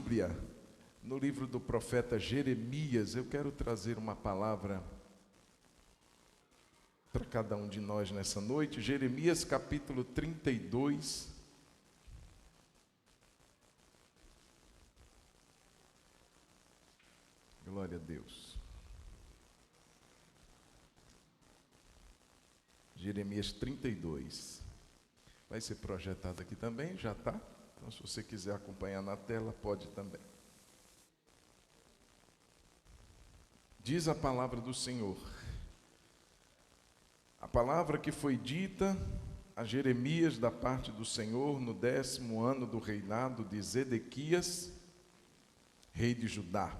Bíblia, no livro do profeta Jeremias, eu quero trazer uma palavra para cada um de nós nessa noite. Jeremias capítulo 32. Glória a Deus. Jeremias 32. Vai ser projetado aqui também, já está? Então, se você quiser acompanhar na tela, pode também. Diz a palavra do Senhor. A palavra que foi dita a Jeremias da parte do Senhor no 10º ano do reinado de Zedequias, rei de Judá,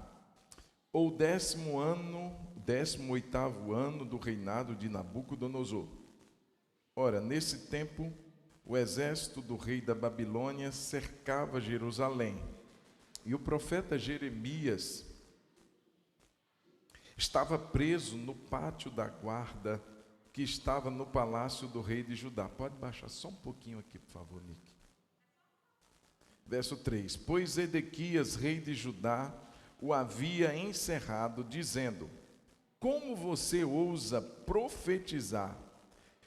ou 18º ano do reinado de Nabucodonosor. Ora, nesse tempo, o exército do rei da Babilônia cercava Jerusalém, e o profeta Jeremias estava preso no pátio da guarda que estava no palácio do rei de Judá. Pode baixar só um pouquinho aqui, por favor, Nick. Verso 3. Pois Zedequias, rei de Judá, o havia encerrado, dizendo: como você ousa profetizar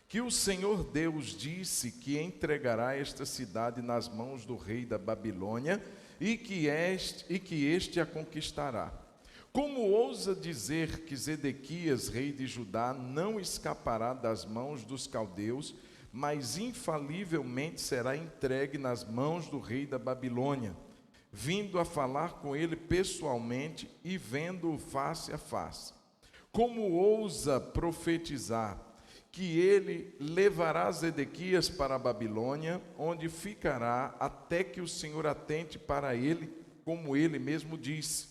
que o Senhor Deus disse que entregará esta cidade nas mãos do rei da Babilônia e que este a conquistará? Como ousa dizer que Zedequias, rei de Judá, não escapará das mãos dos caldeus, mas infalivelmente será entregue nas mãos do rei da Babilônia, vindo a falar com ele pessoalmente e vendo-o face a face? Como ousa profetizar que ele levará Zedequias para a Babilônia, onde ficará até que o Senhor atente para ele, como ele mesmo disse,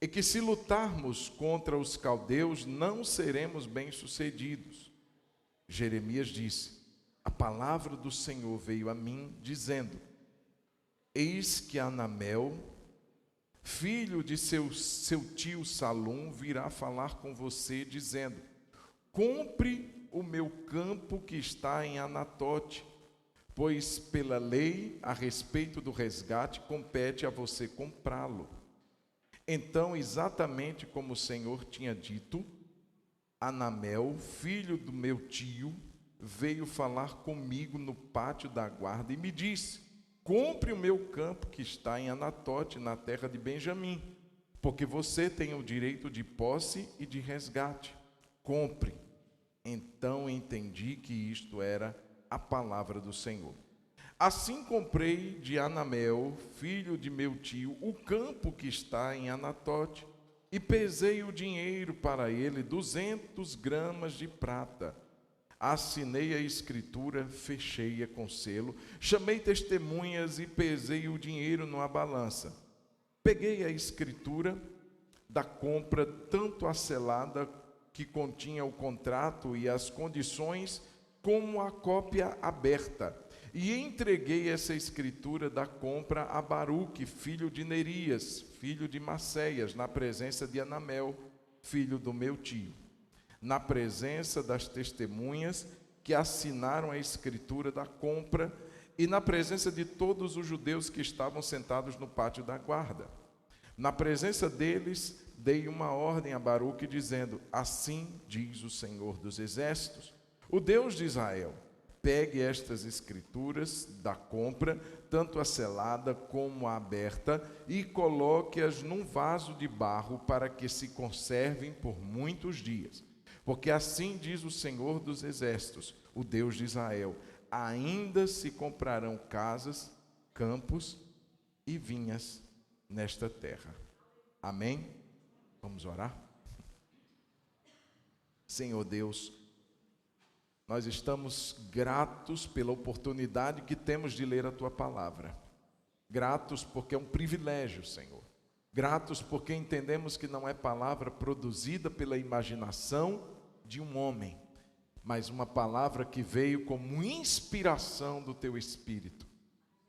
e que se lutarmos contra os caldeus, não seremos bem-sucedidos? Jeremias disse: a palavra do Senhor veio a mim, dizendo: eis que Anamel, filho de seu tio Salum, virá falar com você, dizendo: compre o meu campo que está em Anatote, pois pela lei a respeito do resgate compete a você comprá-lo. Então, exatamente como o Senhor tinha dito, Anamel, filho do meu tio, veio falar comigo no pátio da guarda e me disse: compre o meu campo que está em Anatote, na terra de Benjamim, porque você tem o direito de posse e de resgate. Compre. Então entendi que isto era a palavra do Senhor. Assim comprei de Anamel, filho de meu tio, o campo que está em Anatote, e pesei o dinheiro para ele, 200 gramas de prata. Assinei a escritura, fechei-a com selo, chamei testemunhas e pesei o dinheiro numa balança. Peguei a escritura da compra, tanto a selada que continha o contrato e as condições, como a cópia aberta, e entreguei essa escritura da compra a Baruque, filho de Nerias, filho de Maceias, na presença de Anamel, filho do meu tio, na presença das testemunhas que assinaram a escritura da compra e na presença de todos os judeus que estavam sentados no pátio da guarda. Na presença deles, dei uma ordem a Baruque, dizendo: assim diz o Senhor dos Exércitos, o Deus de Israel: pegue estas escrituras da compra, tanto a selada como a aberta, e coloque-as num vaso de barro para que se conservem por muitos dias. Porque assim diz o Senhor dos Exércitos, o Deus de Israel: ainda se comprarão casas, campos e vinhas nesta terra. Amém? Vamos orar? Senhor Deus, nós estamos gratos pela oportunidade que temos de ler a Tua palavra. Gratos porque é um privilégio, Senhor. Gratos porque entendemos que não é palavra produzida pela imaginação de um homem, mas uma palavra que veio como inspiração do Teu Espírito.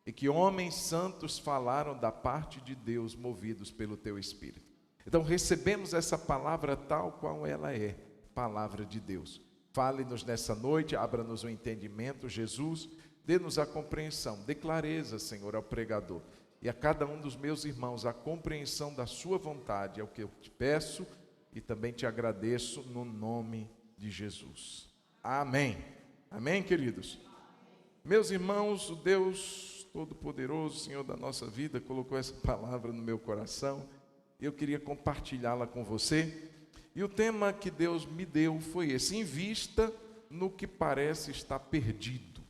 E que homens santos falaram da parte de Deus, movidos pelo Teu Espírito. Então recebemos essa palavra tal qual ela é, palavra de Deus. Fale-nos nessa noite, abra-nos o entendimento, Jesus, dê-nos a compreensão, dê clareza, Senhor, ao pregador. e a cada um dos meus irmãos a compreensão da sua vontade. É o que eu te peço e também te agradeço no nome de Jesus. Amém. Amém, queridos? Meus irmãos, o Deus Todo-Poderoso, Senhor da nossa vida, colocou essa palavra no meu coração. Eu queria compartilhá-la com você. E o tema que Deus me deu foi esse: invista no que parece estar perdido.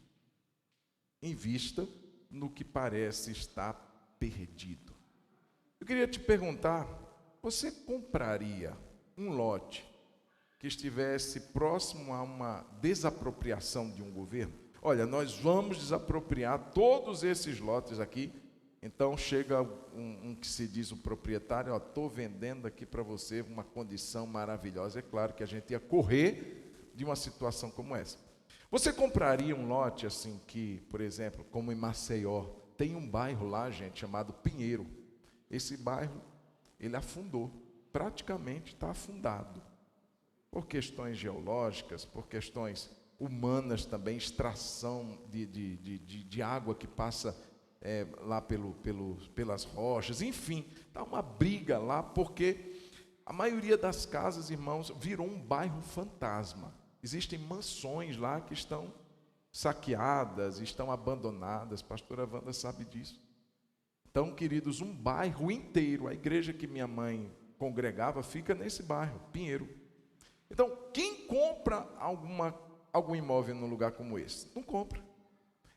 Invista no que parece estar perdido. Eu queria te perguntar, você compraria um lote que estivesse próximo a uma desapropriação de um governo? Olha, nós vamos desapropriar todos esses lotes aqui. Então chega um que se diz o proprietário: estou vendendo aqui para você uma condição maravilhosa. É claro que a gente ia correr de uma situação como essa. Você compraria um lote assim que, por exemplo, como em Maceió, tem um bairro lá, gente, chamado Pinheiro. Esse bairro, ele afundou, praticamente está afundado, por questões geológicas, por questões humanas também, extração de água que passa lá pelas rochas, enfim, está uma briga lá, porque a maioria das casas, irmãos, virou um bairro fantasma. Existem mansões lá que estão saqueadas, estão abandonadas. Pastora Wanda sabe disso. Então, queridos, um bairro inteiro, a igreja que minha mãe congregava fica nesse bairro, Pinheiro. Então, quem compra algum imóvel num lugar como esse? Não compra.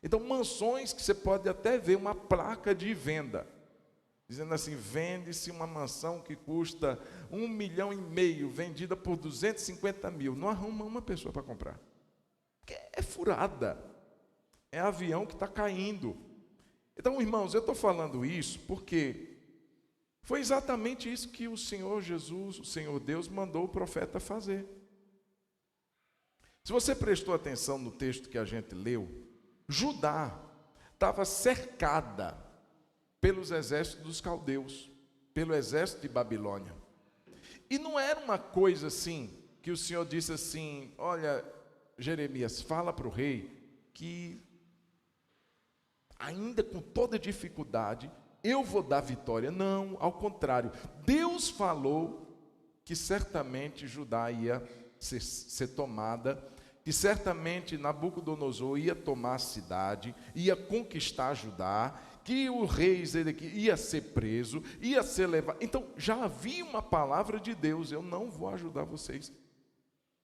Então, mansões que você pode até ver uma placa de venda, dizendo assim: vende-se uma mansão que custa 1,5 milhão, vendida por 250 mil. Não arruma uma pessoa para comprar. Porque é furada. É avião que está caindo. Então, irmãos, eu estou falando isso porque foi exatamente isso que o Senhor Jesus, o Senhor Deus, mandou o profeta fazer. Se você prestou atenção no texto que a gente leu, Judá estava cercada pelos exércitos dos caldeus, pelo exército de Babilônia. E não era uma coisa assim, que o Senhor disse assim: olha, Jeremias, fala para o rei que, ainda com toda dificuldade, eu vou dar vitória. Não, ao contrário, Deus falou que certamente Judá ia ser tomada, que certamente Nabucodonosor ia tomar a cidade, ia conquistar Judá, que o rei Zedequias ia ser preso, ia ser levado. Então já havia uma palavra de Deus: eu não vou ajudar vocês.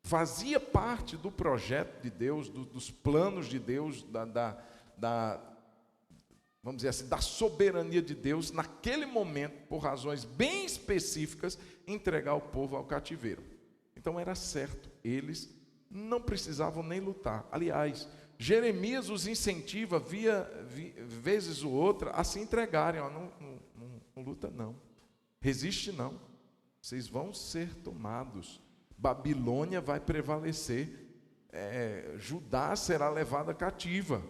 Fazia parte do projeto de Deus, dos planos de Deus, vamos dizer assim, da soberania de Deus, naquele momento, por razões bem específicas, entregar o povo ao cativeiro. Então era certo, eles não precisavam nem lutar. Aliás, Jeremias os incentiva, vezes ou outra, a se entregarem. Não luta não, resiste não, vocês vão ser tomados, Babilônia vai prevalecer, Judá será levada cativa.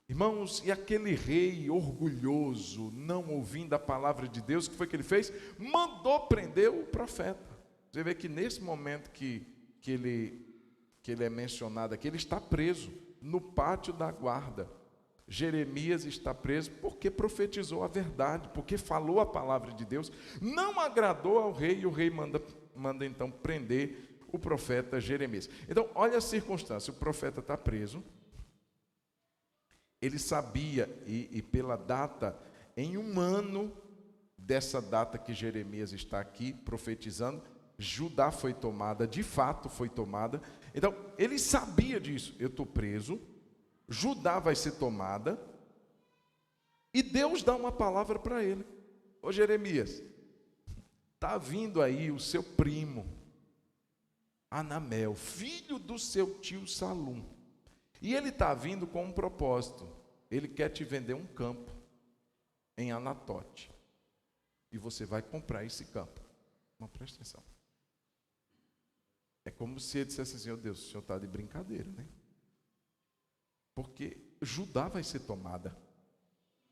Irmãos, e aquele rei orgulhoso, não ouvindo a palavra de Deus, o que foi que ele fez? Mandou prender o profeta. Você vê que nesse momento que ele é mencionado aqui, ele está preso no pátio da guarda. Jeremias está preso porque profetizou a verdade, porque falou a palavra de Deus, não agradou ao rei, e o rei manda então prender o profeta Jeremias. Então, olha a circunstância: o profeta está preso, ele sabia, e pela data, em um ano dessa data que Jeremias está aqui profetizando, Judá foi tomada, de fato foi tomada. Então, ele sabia disso: eu estou preso, Judá vai ser tomada, e Deus dá uma palavra para ele: ô Jeremias, está vindo aí o seu primo, Anamel, filho do seu tio Salum, e ele está vindo com um propósito: ele quer te vender um campo em Anatote, e você vai comprar esse campo. Não, presta atenção. É como se ele dissesse assim: oh Deus, o senhor está de brincadeira, né? Porque Judá vai ser tomada.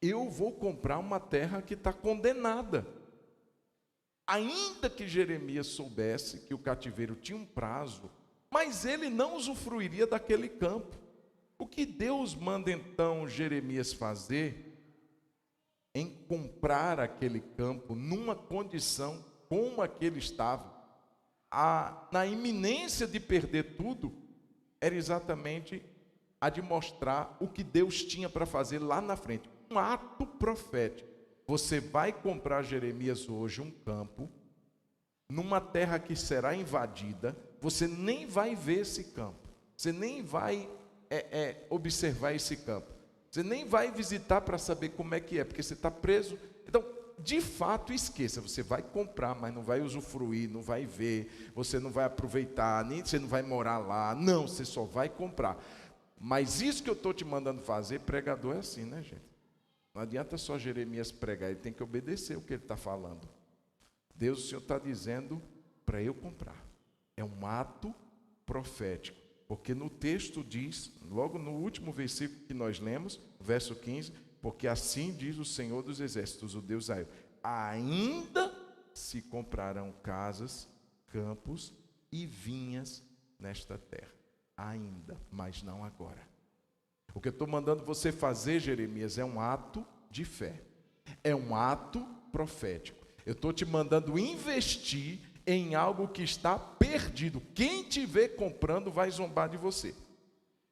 Eu vou comprar uma terra que está condenada. Ainda que Jeremias soubesse que o cativeiro tinha um prazo, mas ele não usufruiria daquele campo. O que Deus manda então Jeremias fazer em comprar aquele campo numa condição como aquele estava, na iminência de perder tudo, era exatamente a de mostrar o que Deus tinha para fazer lá na frente. Um ato profético. Você vai comprar, Jeremias, hoje um campo, numa terra que será invadida, você nem vai ver esse campo, você nem vai observar esse campo, você nem vai visitar para saber como é que é, porque você está preso. Então, de fato, esqueça, você vai comprar, mas não vai usufruir, não vai ver, você não vai aproveitar, nem você não vai morar lá, não, você só vai comprar. Mas isso que eu estou te mandando fazer, pregador é assim, né, gente? Não adianta só Jeremias pregar, ele tem que obedecer o que ele está falando. Deus, o Senhor está dizendo para eu comprar. É um ato profético, porque no texto diz, logo no último versículo que nós lemos, verso 15, porque assim diz o Senhor dos Exércitos, o Deus Israel, ainda se comprarão casas, campos e vinhas nesta terra. Ainda, mas não agora. O que eu estou mandando você fazer, Jeremias, é um ato de fé. É um ato profético. Eu estou te mandando investir em algo que está perdido. Quem te vê comprando vai zombar de você.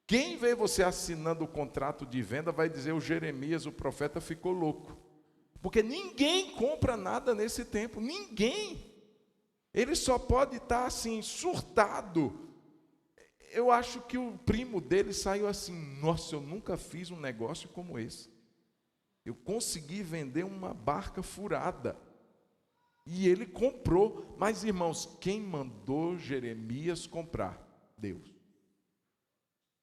Quem vê você assinando o contrato de venda vai dizer: o Jeremias, o profeta, ficou louco. Porque ninguém compra nada nesse tempo. Ninguém. Ele só pode estar assim, surtado. Eu acho que o primo dele saiu assim: nossa, eu nunca fiz um negócio como esse. Eu consegui vender uma barca furada. E ele comprou. Mas, irmãos, quem mandou Jeremias comprar? Deus.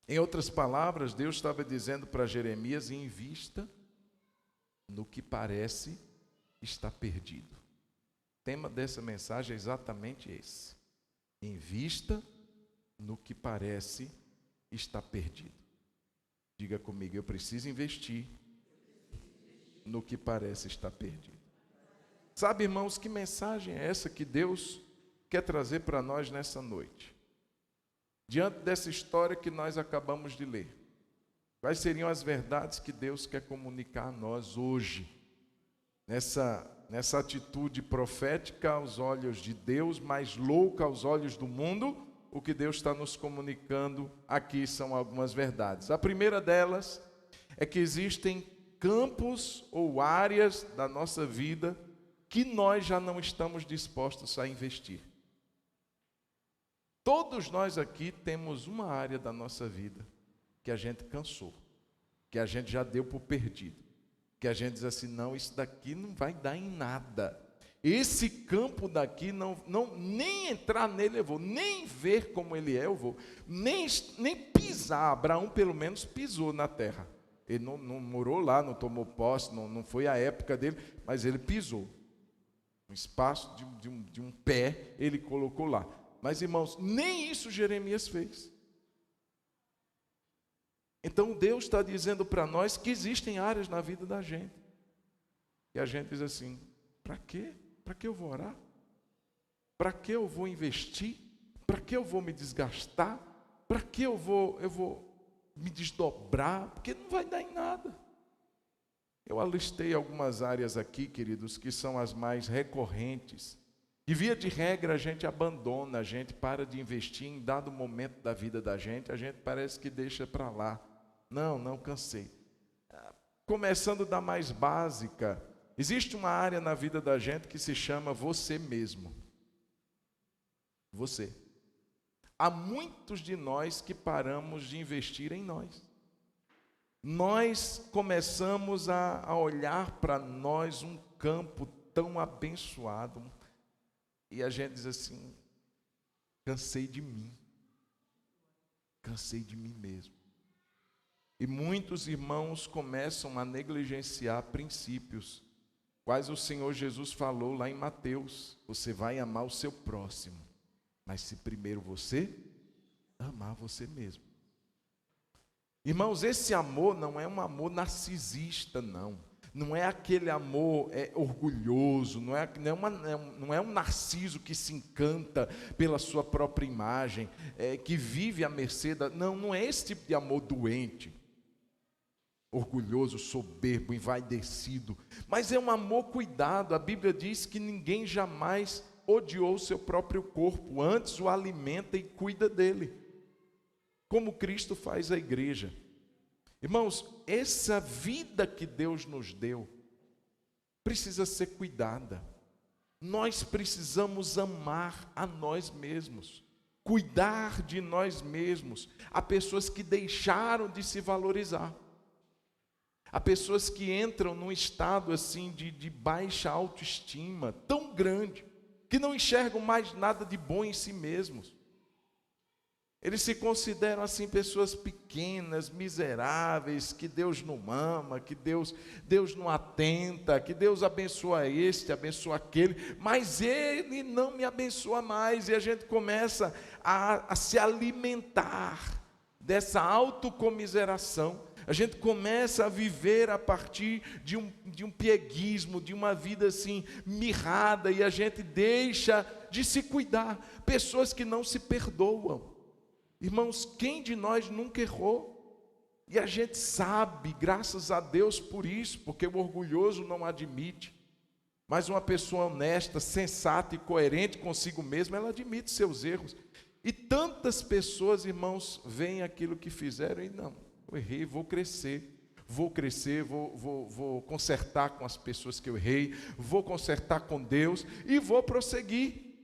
Em outras palavras, Deus estava dizendo para Jeremias: invista no que parece estar perdido. O tema dessa mensagem é exatamente esse: invista no que parece estar perdido. Diga comigo: eu preciso investir no que parece estar perdido. Sabe, irmãos, que mensagem é essa que Deus quer trazer para nós nessa noite? Diante dessa história que nós acabamos de ler, quais seriam as verdades que Deus quer comunicar a nós hoje? Nessa atitude profética aos olhos de Deus, mas louca aos olhos do mundo, o que Deus está nos comunicando aqui são algumas verdades. A primeira delas é que existem campos ou áreas da nossa vida que nós já não estamos dispostos a investir. Todos nós aqui temos uma área da nossa vida que a gente cansou, que a gente já deu por perdido, que a gente diz assim: não, isso daqui não vai dar em nada. Esse campo daqui, nem entrar nele eu vou, nem ver como ele é eu vou, nem pisar. Abraão pelo menos pisou na terra. Ele não morou lá, não tomou posse, não foi a época dele, mas ele pisou. Um espaço de um pé ele colocou lá. Mas, irmãos, nem isso Jeremias fez. Então Deus está dizendo para nós que existem áreas na vida da gente e a gente diz assim: para quê? Para que eu vou orar? Para que eu vou investir? Para que eu vou me desgastar? Para que eu vou me desdobrar? Porque não vai dar em nada. Eu alistei algumas áreas aqui, queridos, que são as mais recorrentes. E via de regra a gente abandona, a gente para de investir em dado momento da vida da gente, a gente parece que deixa para lá. Não, cansei. Começando da mais básica, existe uma área na vida da gente que se chama você mesmo. Você. Há muitos de nós que paramos de investir em nós. Nós começamos a olhar para nós um campo tão abençoado e a gente diz assim: cansei de mim mesmo. E muitos irmãos começam a negligenciar princípios, quais o Senhor Jesus falou lá em Mateus: você vai amar o seu próximo, mas se primeiro você amar você mesmo. Irmãos, esse amor não é um amor narcisista, não é aquele amor orgulhoso, não é um narciso que se encanta pela sua própria imagem, que vive à mercê não é esse tipo de amor doente. orgulhoso, soberbo, envaidecido. Mas é um amor cuidado. A Bíblia diz que ninguém jamais odiou o seu próprio corpo, antes o alimenta e cuida dele, como Cristo faz a igreja. Irmãos, essa vida que Deus nos deu precisa ser cuidada. Nós precisamos amar a nós mesmos, cuidar de nós mesmos. Há pessoas que deixaram de se valorizar. Há pessoas que entram num estado assim de baixa autoestima, tão grande, que não enxergam mais nada de bom em si mesmos. Eles se consideram assim pessoas pequenas, miseráveis, que Deus não ama, que Deus não atenta, que Deus abençoa este, abençoa aquele, mas Ele não me abençoa mais. E a gente começa a se alimentar dessa autocomiseração. A gente começa a viver a partir de um pieguismo, de uma vida assim mirrada, e a gente deixa de se cuidar. Pessoas que não se perdoam. Irmãos, quem de nós nunca errou? E a gente sabe, graças a Deus por isso, porque o orgulhoso não admite. Mas uma pessoa honesta, sensata e coerente consigo mesma, ela admite seus erros. E tantas pessoas, irmãos, veem aquilo que fizeram e não, eu errei, vou crescer, vou consertar com as pessoas que eu errei, vou consertar com Deus e vou prosseguir.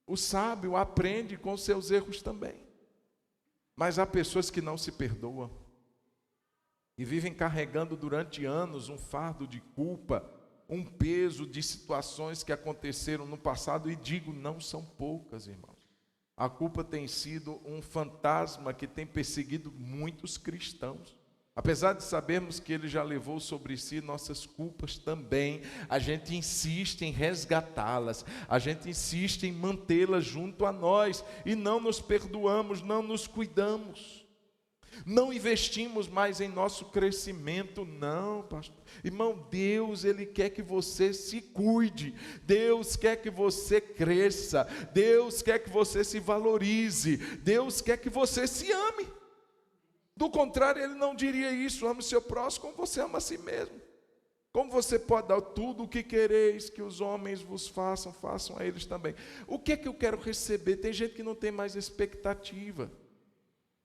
O sábio aprende com seus erros também. Mas há pessoas que não se perdoam e vivem carregando durante anos um fardo de culpa, um peso de situações que aconteceram no passado, e digo, não são poucas, irmãos. A culpa tem sido um fantasma que tem perseguido muitos cristãos. Apesar de sabermos que Ele já levou sobre si nossas culpas também, a gente insiste em resgatá-las, a gente insiste em mantê-las junto a nós, e não nos perdoamos, não nos cuidamos, não investimos mais em nosso crescimento, não, pastor. Irmão, Deus, Ele quer que você se cuide, Deus quer que você cresça, Deus quer que você se valorize, Deus quer que você se ame. Do contrário, Ele não diria isso: ame o seu próximo como você ama a si mesmo. Como você pode dar tudo o que quereis que os homens vos façam, façam a eles também. O que é que eu quero receber? Tem gente que não tem mais expectativa.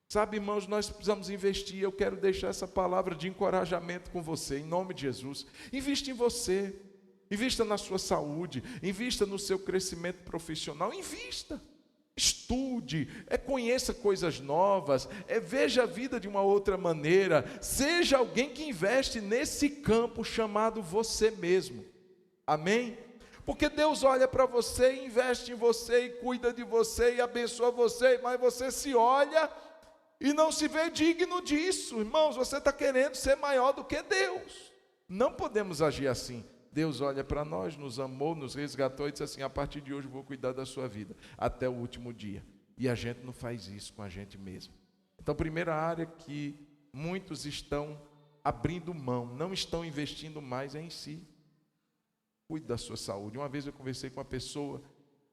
Sabe, irmãos, nós precisamos investir. Eu quero deixar essa palavra de encorajamento com você, em nome de Jesus. Invista em você, invista na sua saúde, invista no seu crescimento profissional, invista. Estude, conheça coisas novas, veja a vida de uma outra maneira, seja alguém que investe nesse campo chamado você mesmo, amém? Porque Deus olha para você, investe em você, e cuida de você, e abençoa você, mas você se olha e não se vê digno disso. Irmãos, você está querendo ser maior do que Deus. Não podemos agir assim. Deus olha para nós, nos amou, nos resgatou e disse assim: a partir de hoje eu vou cuidar da sua vida até o último dia. E a gente não faz isso com a gente mesmo. Então, a primeira área que muitos estão abrindo mão, não estão investindo mais em si. Cuide da sua saúde. Uma vez eu conversei com uma pessoa,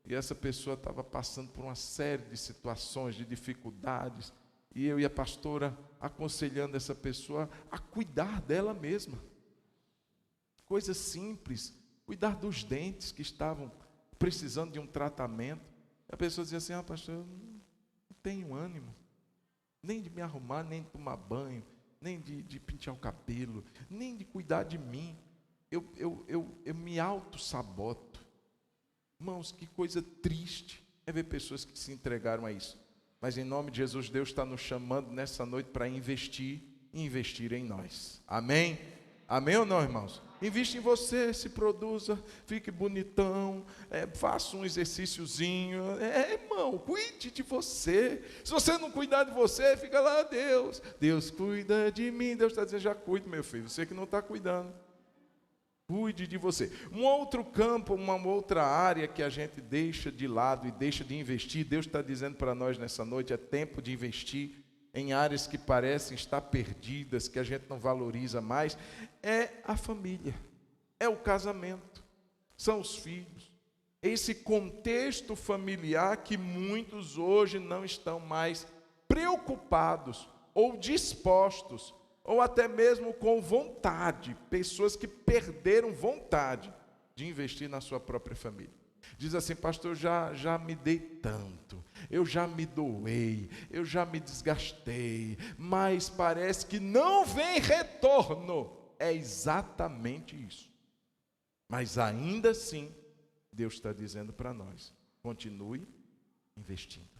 e essa pessoa estava passando por uma série de situações, de dificuldades, e eu e a pastora aconselhando essa pessoa a cuidar dela mesma. Coisa simples, cuidar dos dentes que estavam precisando de um tratamento. A pessoa dizia assim: pastor, eu não tenho ânimo, nem de me arrumar, nem de tomar banho, nem de pentear o cabelo, nem de cuidar de mim. Eu me auto-saboto. Irmãos, que coisa triste é ver pessoas que se entregaram a isso. Mas em nome de Jesus, Deus está nos chamando nessa noite para investir em nós. Amém? Amém ou não, irmãos? Investe em você, se produza, fique bonitão, faça um exercíciozinho. Irmão, cuide de você. Se você não cuidar de você, fica lá, Deus cuida de mim. Deus está dizendo: já cuide, meu filho, você que não está cuidando. Cuide de você. Um outro campo, uma outra área que a gente deixa de lado e deixa de investir, Deus está dizendo para nós nessa noite: é tempo de investir em áreas que parecem estar perdidas, que a gente não valoriza mais. É a família, é o casamento, são os filhos. Esse contexto familiar que muitos hoje não estão mais preocupados ou dispostos ou até mesmo com vontade, pessoas que perderam vontade de investir na sua própria família. Diz assim: pastor, já me dei tanto, eu já me doei, eu já me desgastei, mas parece que não vem retorno. É exatamente isso. Mas ainda assim, Deus está dizendo para nós: continue investindo,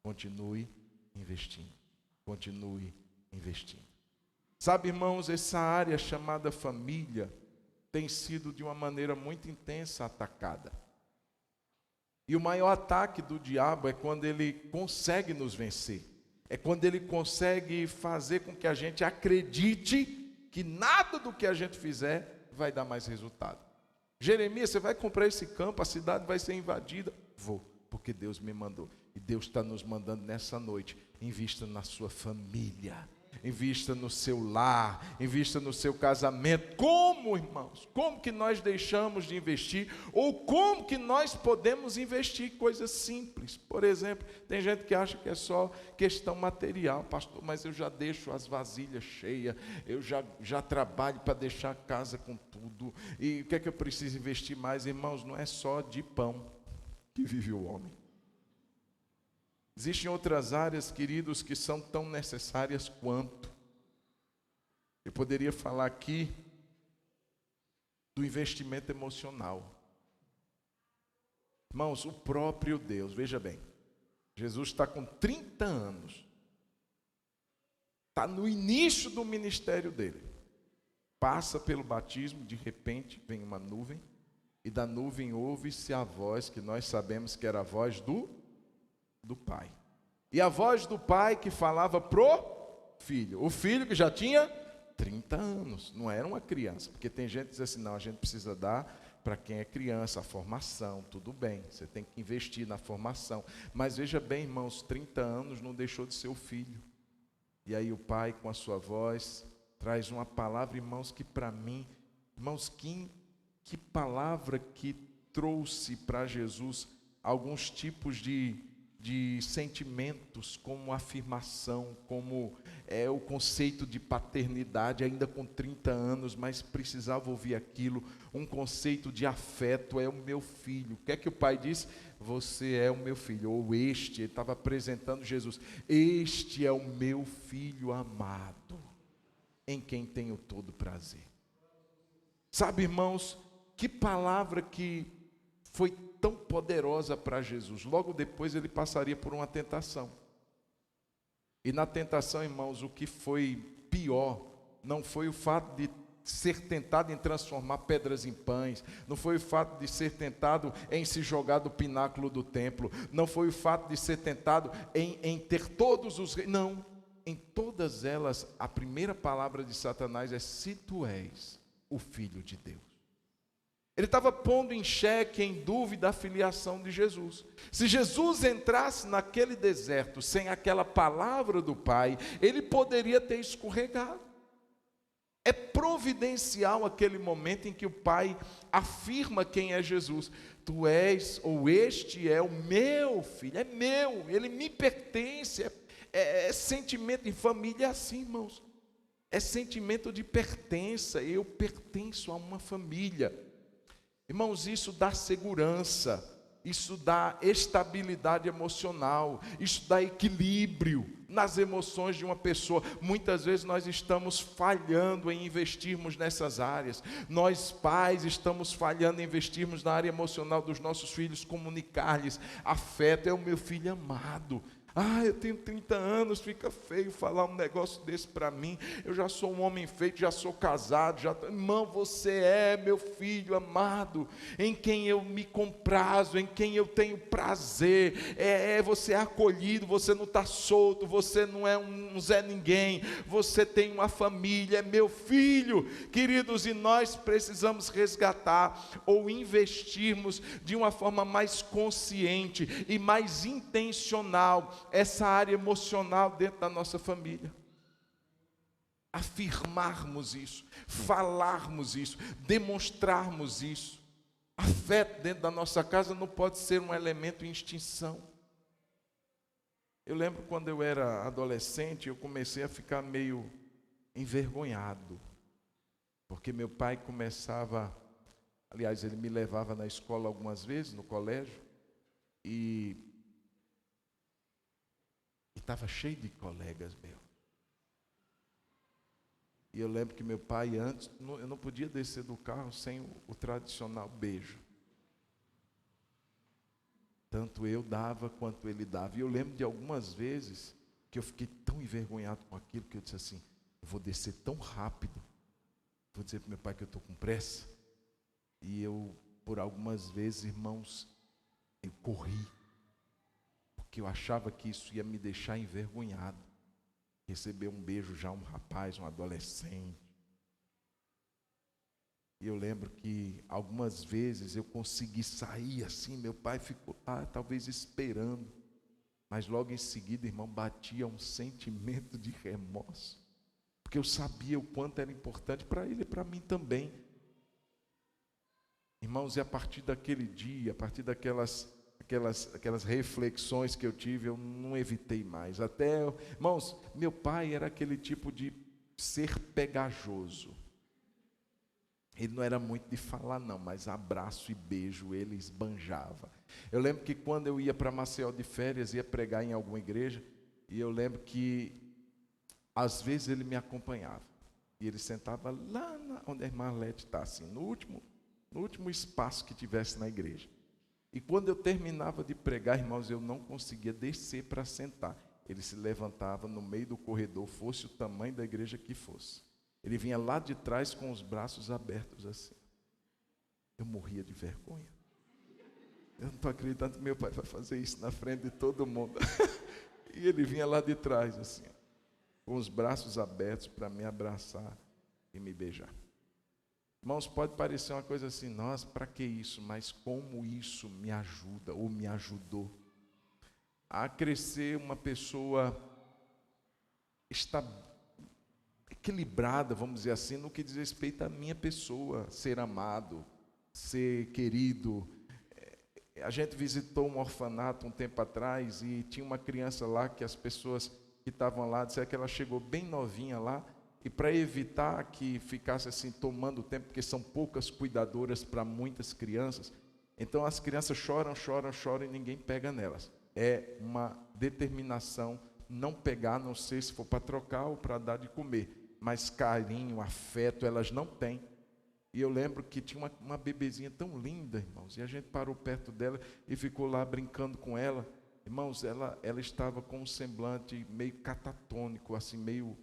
continue investindo, continue investindo. Sabe, irmãos, essa área chamada família tem sido de uma maneira muito intensa atacada. E o maior ataque do diabo é quando ele consegue nos vencer. É quando ele consegue fazer com que a gente acredite que nada do que a gente fizer vai dar mais resultado. Jeremias, você vai comprar esse campo, a cidade vai ser invadida. Vou, porque Deus me mandou. E Deus está nos mandando nessa noite: invista na sua família, invista no seu lar, invista no seu casamento. Como, irmãos? Como que nós deixamos de investir? Ou como que nós podemos investir? Coisas simples. Por exemplo, tem gente que acha que é só questão material. Pastor, mas eu já deixo as vasilhas cheias, eu já trabalho para deixar a casa com tudo. E o que é que eu preciso investir mais? Irmãos, não é só de pão que vive o homem. Existem outras áreas, queridos, que são tão necessárias quanto. Eu poderia falar aqui do investimento emocional. Irmãos, o próprio Deus, veja bem, Jesus está com 30 anos, está no início do ministério dele, passa pelo batismo, de repente vem uma nuvem, e da nuvem ouve-se a voz, que nós sabemos que era a voz do Pai. E a voz do Pai que falava pro filho. O filho que já tinha 30 anos, não era uma criança. Porque tem gente que diz assim: não, a gente precisa dar para quem é criança a formação. Tudo bem, você tem que investir na formação. Mas veja bem, irmãos, 30 anos não deixou de ser o filho. E aí o Pai, com a sua voz, traz uma palavra, irmãos, que para mim, irmãos, que palavra que trouxe para Jesus alguns tipos de sentimentos, como afirmação, como o conceito de paternidade, ainda com 30 anos, mas precisava ouvir aquilo, um conceito de afeto: é o meu filho. O que é que o pai disse? Você é o meu filho, ou ele estava apresentando Jesus: este é o meu filho amado, em quem tenho todo prazer. Sabe, irmãos, que palavra que foi tão poderosa para Jesus. Logo depois ele passaria por uma tentação. E na tentação, irmãos, o que foi pior não foi o fato de ser tentado em transformar pedras em pães, não foi o fato de ser tentado em se jogar do pináculo do templo, não foi o fato de ser tentado em ter todos os... Não, em todas elas, a primeira palavra de Satanás é: se tu és o Filho de Deus. Ele estava pondo em xeque, em dúvida, a filiação de Jesus. Se Jesus entrasse naquele deserto sem aquela palavra do Pai, ele poderia ter escorregado. É providencial aquele momento em que o Pai afirma quem é Jesus: tu és, ou este é o meu filho, é meu, ele me pertence. É sentimento em família, é assim, irmãos. É sentimento de pertença. Eu pertenço a uma família. Irmãos, isso dá segurança, isso dá estabilidade emocional, isso dá equilíbrio nas emoções de uma pessoa. Muitas vezes nós estamos falhando em investirmos nessas áreas. Nós, pais, estamos falhando em investirmos na área emocional dos nossos filhos, comunicar-lhes afeto. É o meu filho amado. Eu tenho 30 anos, fica feio falar um negócio desse para mim. Eu já sou um homem feito, já sou casado. Irmão, você é meu filho amado, em quem eu me comprazo, em quem eu tenho prazer. Você é acolhido, você não está solto, você não é um Zé Ninguém, você tem uma família, é meu filho. Queridos, e nós precisamos resgatar ou investirmos de uma forma mais consciente e mais intencional essa área emocional dentro da nossa família. Afirmarmos isso, falarmos isso, demonstrarmos isso. Afeto dentro da nossa casa não pode ser um elemento em extinção. Eu lembro quando eu era adolescente, eu comecei a ficar meio envergonhado, porque meu pai começava, aliás, ele me levava na escola algumas vezes, no colégio, e estava cheio de colegas meus. E eu lembro que meu pai antes, eu não podia descer do carro sem o tradicional beijo. Tanto eu dava quanto ele dava. E eu lembro de algumas vezes que eu fiquei tão envergonhado com aquilo que eu disse assim, eu vou descer tão rápido, vou dizer para meu pai que eu estou com pressa. E eu, por algumas vezes, irmãos, eu corri, porque eu achava que isso ia me deixar envergonhado. Receber um beijo já um rapaz, um adolescente. E eu lembro que algumas vezes eu consegui sair assim, meu pai ficou talvez esperando. Mas logo em seguida, irmão, batia um sentimento de remorso. Porque eu sabia o quanto era importante para ele e para mim também. Irmãos, e a partir daquele dia, a partir daquelas reflexões que eu tive, eu não evitei mais. Irmãos, meu pai era aquele tipo de ser pegajoso. Ele não era muito de falar não, mas abraço e beijo ele esbanjava. Eu lembro que quando eu ia para Maceió de férias, ia pregar em alguma igreja, e eu lembro que às vezes ele me acompanhava. E ele sentava lá onde a irmã Arlete está, assim, no último espaço que tivesse na igreja. E quando eu terminava de pregar, irmãos, eu não conseguia descer para sentar. Ele se levantava no meio do corredor, fosse o tamanho da igreja que fosse. Ele vinha lá de trás com os braços abertos assim. Eu morria de vergonha. Eu não estou acreditando que meu pai vai fazer isso na frente de todo mundo. E ele vinha lá de trás assim, com os braços abertos para me abraçar e me beijar. Irmãos, pode parecer uma coisa assim, nossa, para que isso? Mas como isso me ajuda ou me ajudou a crescer uma pessoa equilibrada, vamos dizer assim, no que diz respeito à minha pessoa, ser amado, ser querido. A gente visitou um orfanato um tempo atrás e tinha uma criança lá que as pessoas que estavam lá disseram que ela chegou bem novinha lá, e para evitar que ficasse assim tomando tempo, porque são poucas cuidadoras para muitas crianças, então as crianças choram e ninguém pega nelas. É uma determinação não pegar, não sei se for para trocar ou para dar de comer, mas carinho, afeto, elas não têm. E eu lembro que tinha uma bebezinha tão linda, irmãos, e a gente parou perto dela e ficou lá brincando com ela. Irmãos, ela estava com um semblante meio catatônico, assim, meio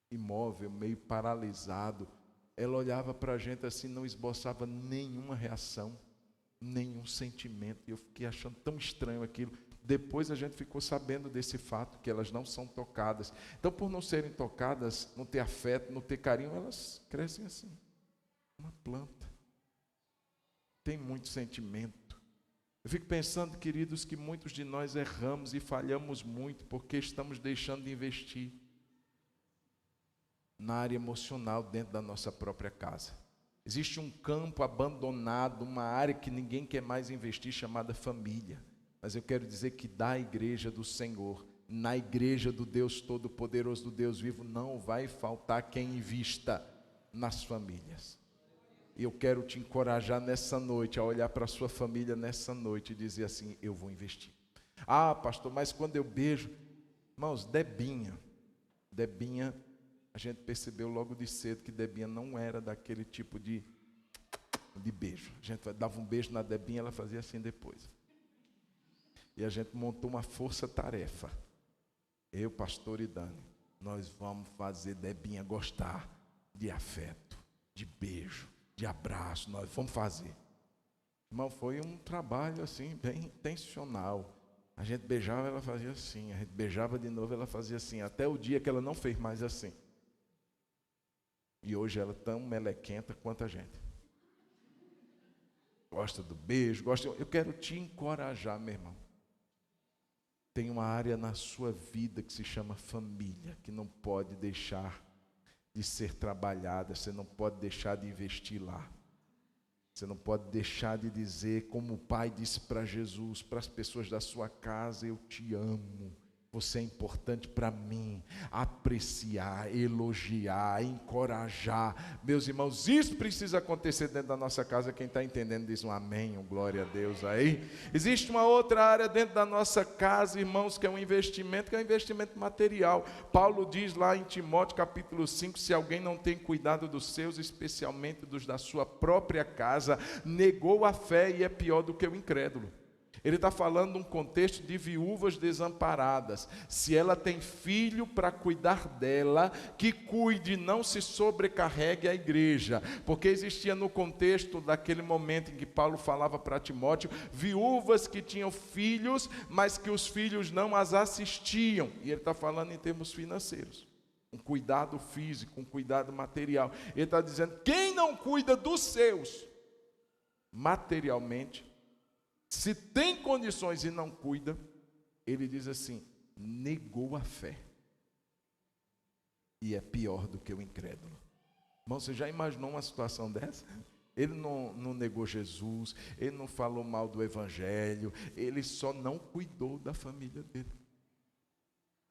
imóvel, meio paralisado. Ela olhava para a gente assim, não esboçava nenhuma reação, nenhum sentimento. E eu fiquei achando tão estranho aquilo. Depois a gente ficou sabendo desse fato, que elas não são tocadas. Então, por não serem tocadas, não ter afeto, não ter carinho, elas crescem assim, uma planta. Tem muito sentimento. Eu fico pensando, queridos, que muitos de nós erramos e falhamos muito porque estamos deixando de investir na área emocional dentro da nossa própria casa. Existe um campo abandonado, uma área que ninguém quer mais investir, chamada família. Mas eu quero dizer que da igreja do Senhor, na igreja do Deus Todo-Poderoso, do Deus vivo, não vai faltar quem invista nas famílias. E eu quero te encorajar nessa noite, a olhar para a sua família nessa noite e dizer assim, eu vou investir. Ah, pastor, mas quando eu beijo, irmãos, Debinha, a gente percebeu logo de cedo que Debinha não era daquele tipo de beijo. A gente dava um beijo na Debinha, ela fazia assim depois. E a gente montou uma força-tarefa. Eu, pastor e Dani, nós vamos fazer Debinha gostar de afeto, de beijo, de abraço. Nós vamos fazer. Irmão, foi um trabalho assim, bem intencional. A gente beijava, ela fazia assim. A gente beijava de novo, ela fazia assim. Até o dia que ela não fez mais assim. E hoje ela é tão melequenta quanto a gente. Gosta do beijo, eu quero te encorajar, meu irmão. Tem uma área na sua vida que se chama família, que não pode deixar de ser trabalhada, você não pode deixar de investir lá. Você não pode deixar de dizer, como o Pai disse para Jesus, para as pessoas da sua casa, eu te amo. Você é importante para mim, apreciar, elogiar, encorajar. Meus irmãos, isso precisa acontecer dentro da nossa casa. Quem está entendendo diz um amém, um glória a Deus aí. Existe uma outra área dentro da nossa casa, irmãos, que é um investimento material. Paulo diz lá em Timóteo capítulo 5, se alguém não tem cuidado dos seus, especialmente dos da sua própria casa, negou a fé e é pior do que o incrédulo. Ele está falando de um contexto de viúvas desamparadas. Se ela tem filho para cuidar dela, que cuide, não se sobrecarregue a igreja. Porque existia no contexto daquele momento em que Paulo falava para Timóteo, viúvas que tinham filhos, mas que os filhos não as assistiam. E ele está falando em termos financeiros. Um cuidado físico, um cuidado material. Ele está dizendo, quem não cuida dos seus, materialmente, se tem condições e não cuida, ele diz assim, negou a fé. E é pior do que o incrédulo. Irmão, você já imaginou uma situação dessa? Ele não negou Jesus, ele não falou mal do evangelho, ele só não cuidou da família dele.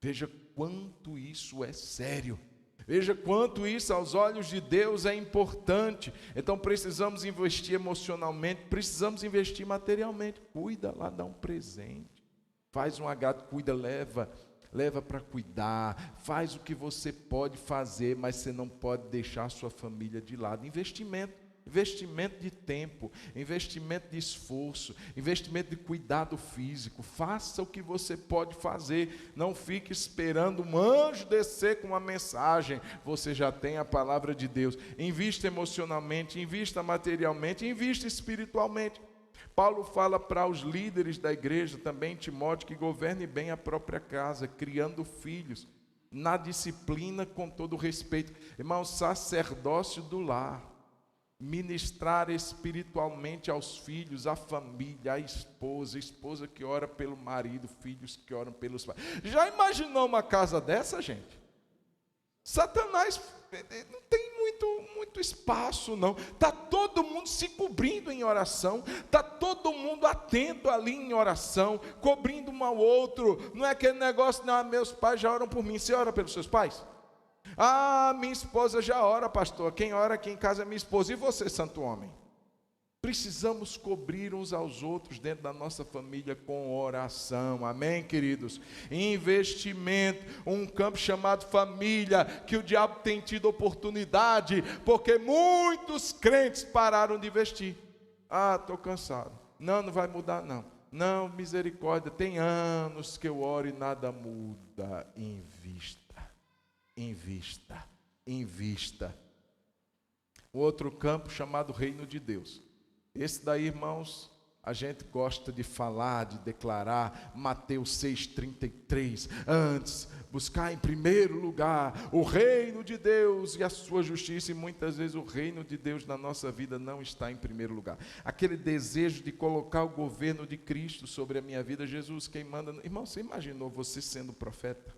Veja quanto isso é sério. Veja quanto isso aos olhos de Deus é importante. Então precisamos investir emocionalmente, precisamos investir materialmente. Cuida lá, dá um presente, faz um agrado, cuida, leva para cuidar, faz o que você pode fazer, mas você não pode deixar a sua família de lado. Investimento de tempo, investimento de esforço, investimento de cuidado físico. Faça o que você pode fazer. Não fique esperando um anjo descer com uma mensagem. Você já tem a palavra de Deus. Invista emocionalmente, invista materialmente, invista espiritualmente. Paulo fala para os líderes da igreja, também Timóteo, que governe bem a própria casa, criando filhos, na disciplina, com todo respeito. Irmão, sacerdócio do lar. Ministrar espiritualmente aos filhos, à família, à esposa que ora pelo marido, filhos que oram pelos pais. Já imaginou uma casa dessa, gente? Satanás não tem muito espaço, não. Está todo mundo se cobrindo em oração, está todo mundo atento ali em oração, cobrindo um ao outro. Não é aquele negócio, não, meus pais já oram por mim. Você ora pelos seus pais? Ah, minha esposa já ora, pastor. Quem ora aqui em casa é minha esposa. E você, santo homem? Precisamos cobrir uns aos outros dentro da nossa família com oração. Amém, queridos? Investimento, um campo chamado família, que o diabo tem tido oportunidade, porque muitos crentes pararam de investir. Ah, estou cansado. Não vai mudar não. Não, misericórdia, tem anos que eu oro e nada muda. Invista. Outro campo chamado reino de Deus. Esse daí, irmãos, a gente gosta de falar, de declarar, Mateus 6,33, antes, buscar em primeiro lugar o reino de Deus e a sua justiça, e muitas vezes o reino de Deus na nossa vida não está em primeiro lugar. Aquele desejo de colocar o governo de Cristo sobre a minha vida, Jesus, quem manda. Irmão, você imaginou você sendo profeta?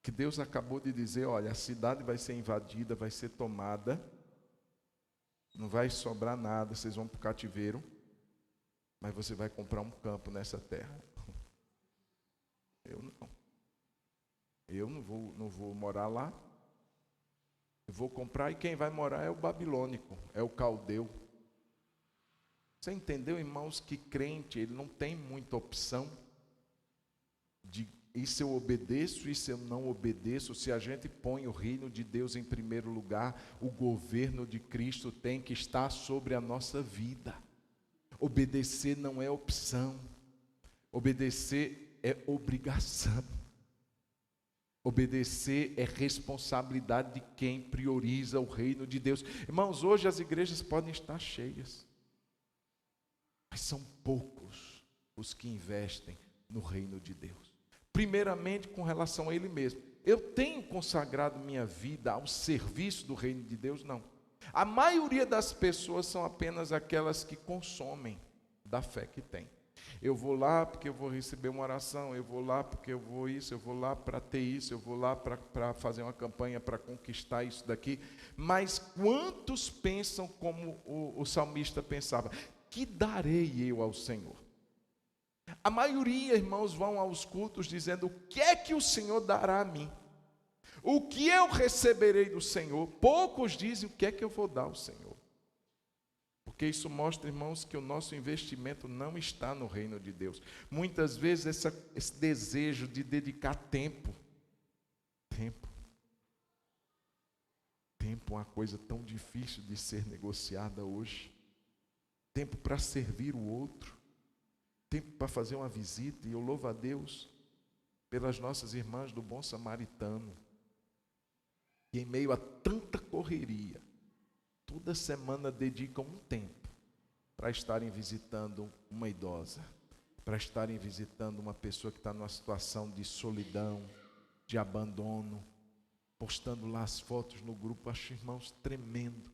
Que Deus acabou de dizer, olha, a cidade vai ser invadida, vai ser tomada, não vai sobrar nada, vocês vão para o cativeiro, mas você vai comprar um campo nessa terra. Eu não vou morar lá, eu vou comprar, e quem vai morar é o babilônico, é o caldeu. Você entendeu, irmãos, que crente, ele não tem muita opção de isso eu obedeço, isso eu não obedeço. Se a gente põe o reino de Deus em primeiro lugar, o governo de Cristo tem que estar sobre a nossa vida. Obedecer não é opção, obedecer é obrigação. Obedecer é responsabilidade de quem prioriza o reino de Deus. Irmãos, hoje as igrejas podem estar cheias, mas são poucos os que investem no reino de Deus. Primeiramente, com relação a Ele mesmo. Eu tenho consagrado minha vida ao serviço do reino de Deus? Não. A maioria das pessoas são apenas aquelas que consomem da fé que tem. Eu vou lá porque eu vou receber uma oração, eu vou lá porque eu vou isso, eu vou lá para ter isso, eu vou lá para fazer uma campanha para conquistar isso daqui. Mas quantos pensam como o salmista pensava? Que darei eu ao Senhor? A maioria, irmãos, vão aos cultos dizendo: o que é que o Senhor dará a mim? O que eu receberei do Senhor? Poucos dizem o que é que eu vou dar ao Senhor. Porque isso mostra, irmãos, que o nosso investimento não está no reino de Deus. Muitas vezes esse desejo de dedicar tempo é uma coisa tão difícil de ser negociada hoje. Tempo para servir o outro, tempo para fazer uma visita, e eu louvo a Deus pelas nossas irmãs do Bom Samaritano, que em meio a tanta correria, toda semana dedicam um tempo para estarem visitando uma idosa, para estarem visitando uma pessoa que está numa situação de solidão, de abandono, postando lá as fotos no grupo. Acho, irmãos, tremendo.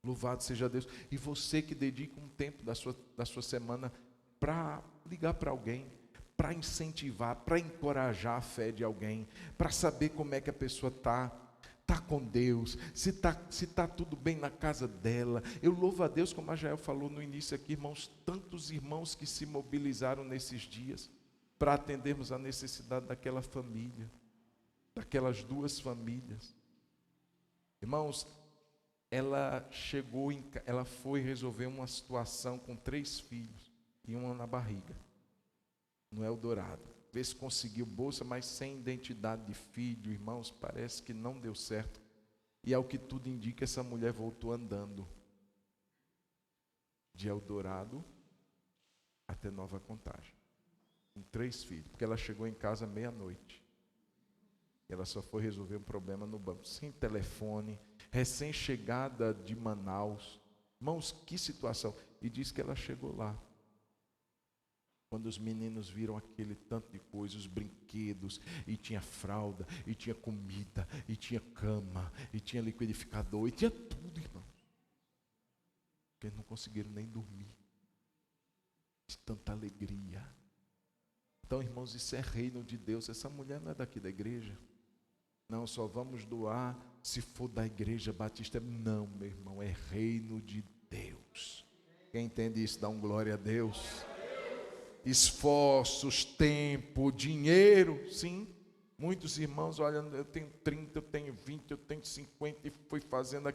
Louvado seja Deus. E você que dedica um tempo da sua semana para ligar para alguém, para incentivar, para encorajar a fé de alguém, para saber como é que a pessoa está com Deus, se tá tudo bem na casa dela. Eu louvo a Deus, como a Jael falou no início aqui, irmãos, tantos irmãos que se mobilizaram nesses dias para atendermos a necessidade daquela família, daquelas duas famílias. Irmãos, ela foi resolver uma situação com 3 filhos e uma na barriga, no Eldorado. Vê se conseguiu bolsa, mas sem identidade de filho. Irmãos, parece que não deu certo. E ao que tudo indica, essa mulher voltou andando de Eldorado até Nova Contagem, com 3 filhos, porque ela chegou em casa meia-noite. Ela só foi resolver um problema no banco, sem telefone, recém-chegada de Manaus. Irmãos, que situação. E diz que ela chegou lá. Quando os meninos viram aquele tanto de coisa, os brinquedos, e tinha fralda, e tinha comida, e tinha cama, e tinha liquidificador, e tinha tudo, irmãos. Porque eles não conseguiram nem dormir, de tanta alegria. Então, irmãos, isso é reino de Deus. Essa mulher não é daqui da igreja. Não, só vamos doar se for da igreja batista. Não, meu irmão, é reino de Deus. Quem entende isso, dá um glória a Deus. Esforços, tempo, dinheiro, sim. Muitos irmãos, olha, eu tenho 30, eu tenho 20, eu tenho 50, e foi fazendo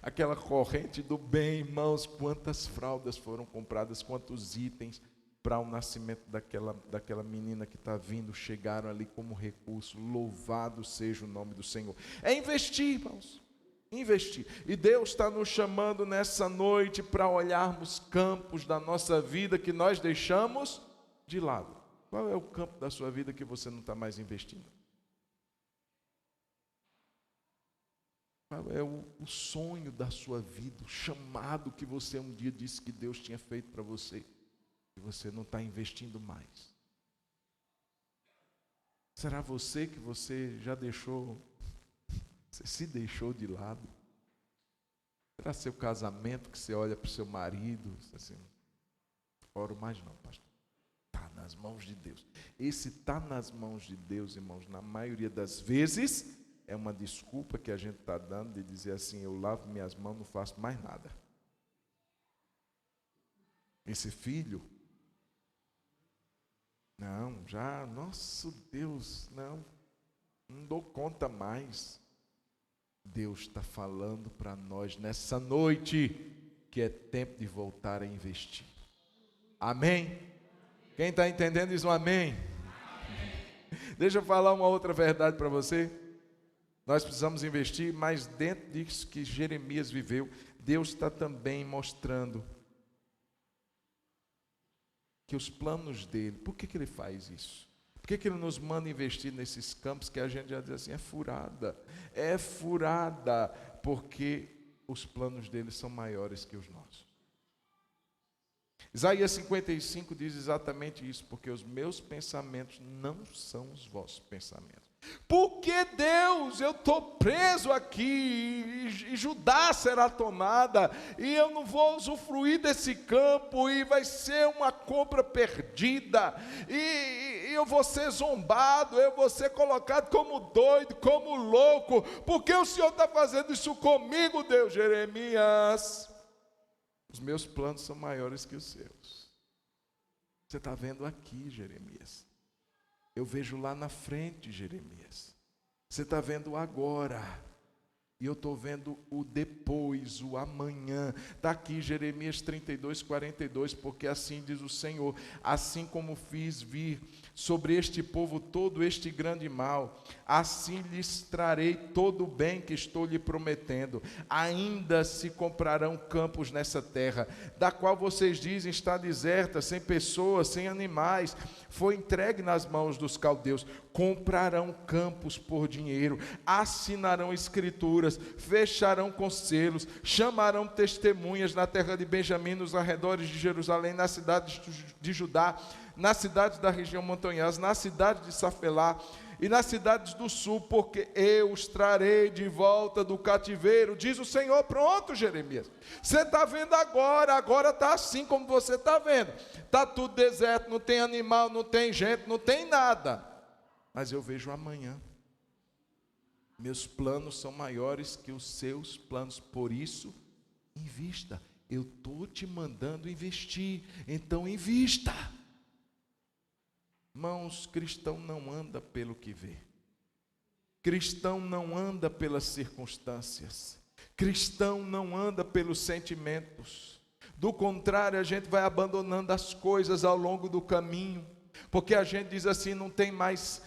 aquela corrente do bem, irmãos. Quantas fraldas foram compradas, quantos itens para o nascimento daquela menina que está vindo, chegaram ali como recurso. Louvado seja o nome do Senhor. É investir, irmãos. Investir. E Deus está nos chamando nessa noite para olharmos campos da nossa vida que nós deixamos de lado. Qual é o campo da sua vida que você não está mais investindo? Qual é o sonho da sua vida, o chamado que você um dia disse que Deus tinha feito para você, e você não está investindo mais? Será você que você já deixou, você se deixou de lado? Será seu casamento que você olha para o seu marido, assim, oro mais não, pastor. Está nas mãos de Deus. Esse está nas mãos de Deus, irmãos, na maioria das vezes, é uma desculpa que a gente está dando de dizer assim: eu lavo minhas mãos, não faço mais nada. Esse filho, não, já, nosso Deus, não dou conta mais. Deus está falando para nós nessa noite que é tempo de voltar a investir. Amém? Quem está entendendo diz um amém. Deixa eu falar uma outra verdade para você. Nós precisamos investir, mas dentro disso que Jeremias viveu, Deus está também mostrando que os planos dele, por que ele faz isso? Por que ele nos manda investir nesses campos que a gente já diz assim, é furada, porque os planos dele são maiores que os nossos. Isaías 55 diz exatamente isso: porque os meus pensamentos não são os vossos pensamentos. Porque Deus, eu estou preso aqui, e Judá será tomada, e eu não vou usufruir desse campo, e vai ser uma compra perdida, e eu vou ser zombado, eu vou ser colocado como doido, como louco, porque o Senhor está fazendo isso comigo, Deus. Jeremias, os meus planos são maiores que os seus. Você está vendo aqui, Jeremias. Eu vejo lá na frente, Jeremias. Você está vendo agora. E eu estou vendo o depois, o amanhã. Está aqui Jeremias 32, 42, porque assim diz o Senhor: assim como fiz vir sobre este povo todo este grande mal, assim lhes trarei todo o bem que estou lhe prometendo. Ainda se comprarão campos nessa terra, da qual vocês dizem está deserta, sem pessoas, sem animais, foi entregue nas mãos dos caldeus. Comprarão campos por dinheiro, assinarão escrituras, fecharão conselhos, chamarão testemunhas na terra de Benjamim, nos arredores de Jerusalém, nas cidades de Judá, nas cidades da região montanhosa, na cidade de Safelá e nas cidades do sul, porque eu os trarei de volta do cativeiro, diz o Senhor. Pronto, Jeremias, você está vendo agora está assim como você está vendo, está tudo deserto, não tem animal, não tem gente, não tem nada, mas eu vejo amanhã. Meus planos são maiores que os seus planos, por isso, invista. Eu estou te mandando investir, então invista. Irmãos, cristão não anda pelo que vê. Cristão não anda pelas circunstâncias. Cristão não anda pelos sentimentos. Do contrário, a gente vai abandonando as coisas ao longo do caminho. Porque a gente diz assim, não tem mais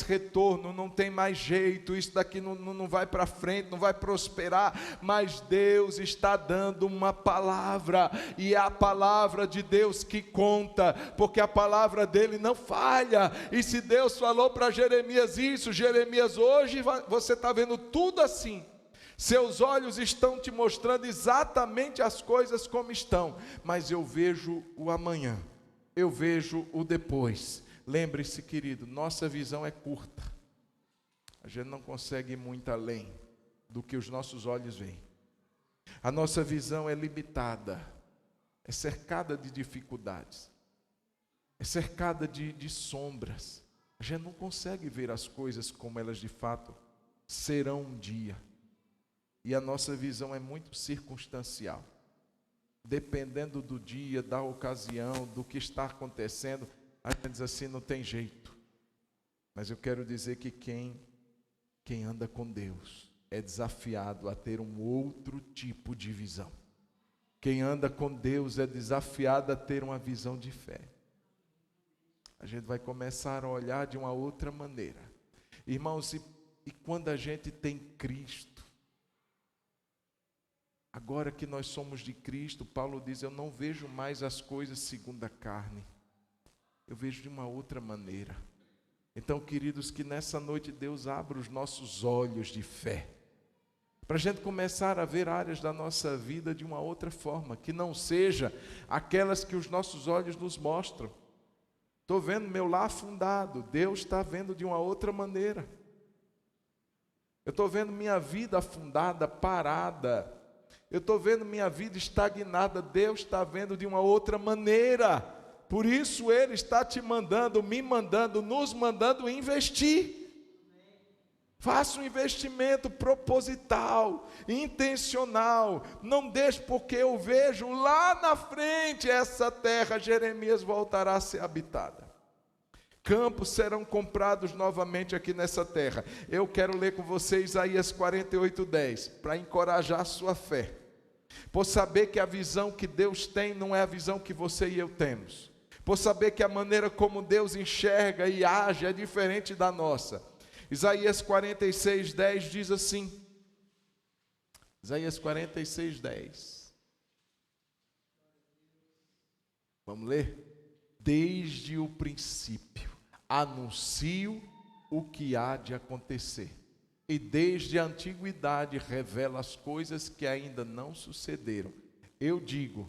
retorno, não tem mais jeito, isso daqui não vai para frente, não vai prosperar. Mas Deus está dando uma palavra, e é a palavra de Deus que conta, porque a palavra dele não falha. E se Deus falou para Jeremias isso, Jeremias, hoje você está vendo tudo assim. Seus olhos estão te mostrando exatamente as coisas como estão, mas eu vejo o amanhã. Eu vejo o depois. Lembre-se, querido, nossa visão é curta. A gente não consegue ir muito além do que os nossos olhos veem. A nossa visão é limitada, é cercada de dificuldades, é cercada de sombras. A gente não consegue ver as coisas como elas de fato serão um dia. E a nossa visão é muito circunstancial. Dependendo do dia, da ocasião, do que está acontecendo, a gente diz assim, não tem jeito. Mas eu quero dizer que quem anda com Deus é desafiado a ter um outro tipo de visão. Quem anda com Deus é desafiado a ter uma visão de fé. A gente vai começar a olhar de uma outra maneira. Irmãos, e quando a gente tem Cristo, agora que nós somos de Cristo, Paulo diz, eu não vejo mais as coisas segundo a carne. Eu vejo de uma outra maneira. Então, queridos, que nessa noite Deus abra os nossos olhos de fé. Para a gente começar a ver áreas da nossa vida de uma outra forma. Que não seja aquelas que os nossos olhos nos mostram. Estou vendo meu lar afundado. Deus está vendo de uma outra maneira. Eu estou vendo minha vida afundada, parada. Eu estou vendo minha vida estagnada, Deus está vendo de uma outra maneira. Por isso Ele está te mandando, me mandando, nos mandando investir. Faça um investimento proposital, intencional. Não deixe, porque eu vejo lá na frente essa terra, Jeremias, voltará a ser habitada. Campos serão comprados novamente aqui nessa terra. Eu quero ler com vocês Isaías 48:10, para encorajar a sua fé. Por saber que a visão que Deus tem não é a visão que você e eu temos. Por saber que a maneira como Deus enxerga e age é diferente da nossa. Isaías 46:10 diz assim. Isaías 46:10. Vamos ler? Desde o princípio anuncio o que há de acontecer, e desde a antiguidade revela as coisas que ainda não sucederam. Eu digo,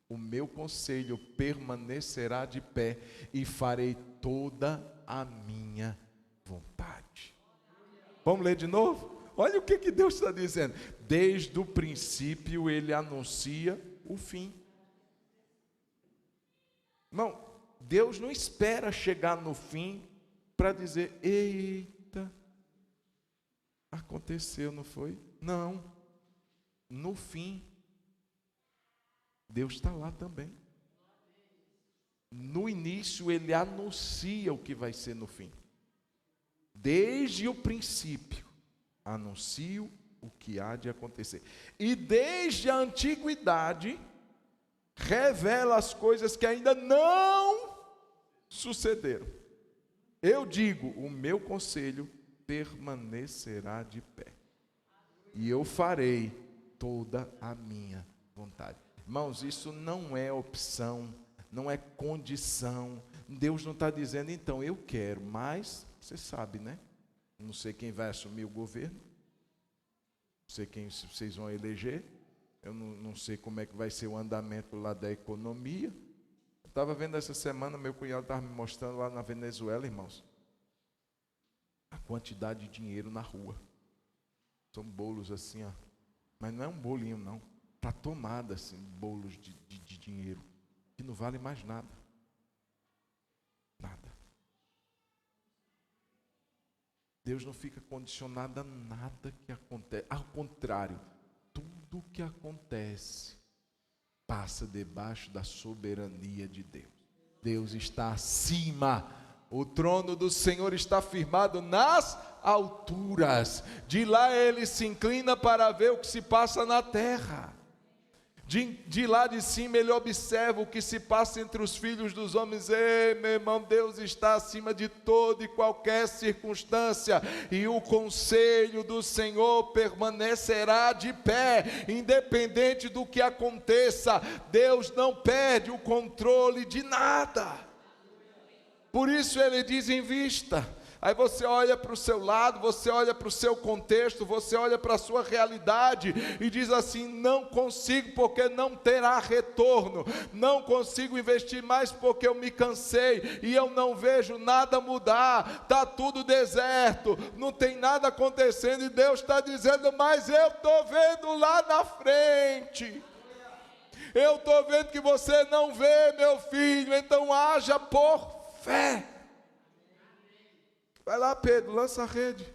o meu conselho permanecerá de pé, e farei toda a minha vontade. Vamos ler de novo? Olha o que Deus está dizendo. Desde o princípio Ele anuncia o fim. Não, Deus não espera chegar no fim para dizer, eita, aconteceu, não foi? Não, no fim, Deus está lá também. no início ele anuncia o que vai ser no fim. Desde o princípio, anuncio o que há de acontecer. E desde a antiguidade, revela as coisas que ainda não sucederam. Eu digo, o meu conselho permanecerá de pé. E eu farei toda a minha vontade. Irmãos, isso não é opção, não é condição. Deus não está dizendo, então, eu quero, mas você sabe, né? Não sei quem vai assumir o governo, não sei quem vocês vão eleger, eu não sei como é que vai ser o andamento lá da economia. Eu estava vendo essa semana, meu cunhado estava me mostrando lá na Venezuela, irmãos, a quantidade de dinheiro na rua. São bolos assim, ó, mas não é um bolinho não, está tomada assim, bolos de dinheiro, que não vale mais nada. Nada. Deus não fica condicionado a nada que acontece. Ao contrário, tudo que acontece passa debaixo da soberania de Deus. Deus está acima. O trono do Senhor está firmado nas alturas. De lá ele se inclina para ver o que se passa na terra. De lá de cima ele observa o que se passa entre os filhos dos homens. Ei, meu irmão, Deus está acima de toda e qualquer circunstância, e o conselho do Senhor permanecerá de pé, independente do que aconteça. Deus não perde o controle de nada. Por isso ele diz, invista. Aí você olha para o seu lado, você olha para o seu contexto, você olha para a sua realidade e diz assim, não consigo porque não terá retorno, não consigo investir mais porque eu me cansei e eu não vejo nada mudar, está tudo deserto, não tem nada acontecendo, e Deus está dizendo, mas eu estou vendo lá na frente. Eu estou vendo que você não vê, meu filho, então haja por fé. Vai lá, Pedro, lança a rede.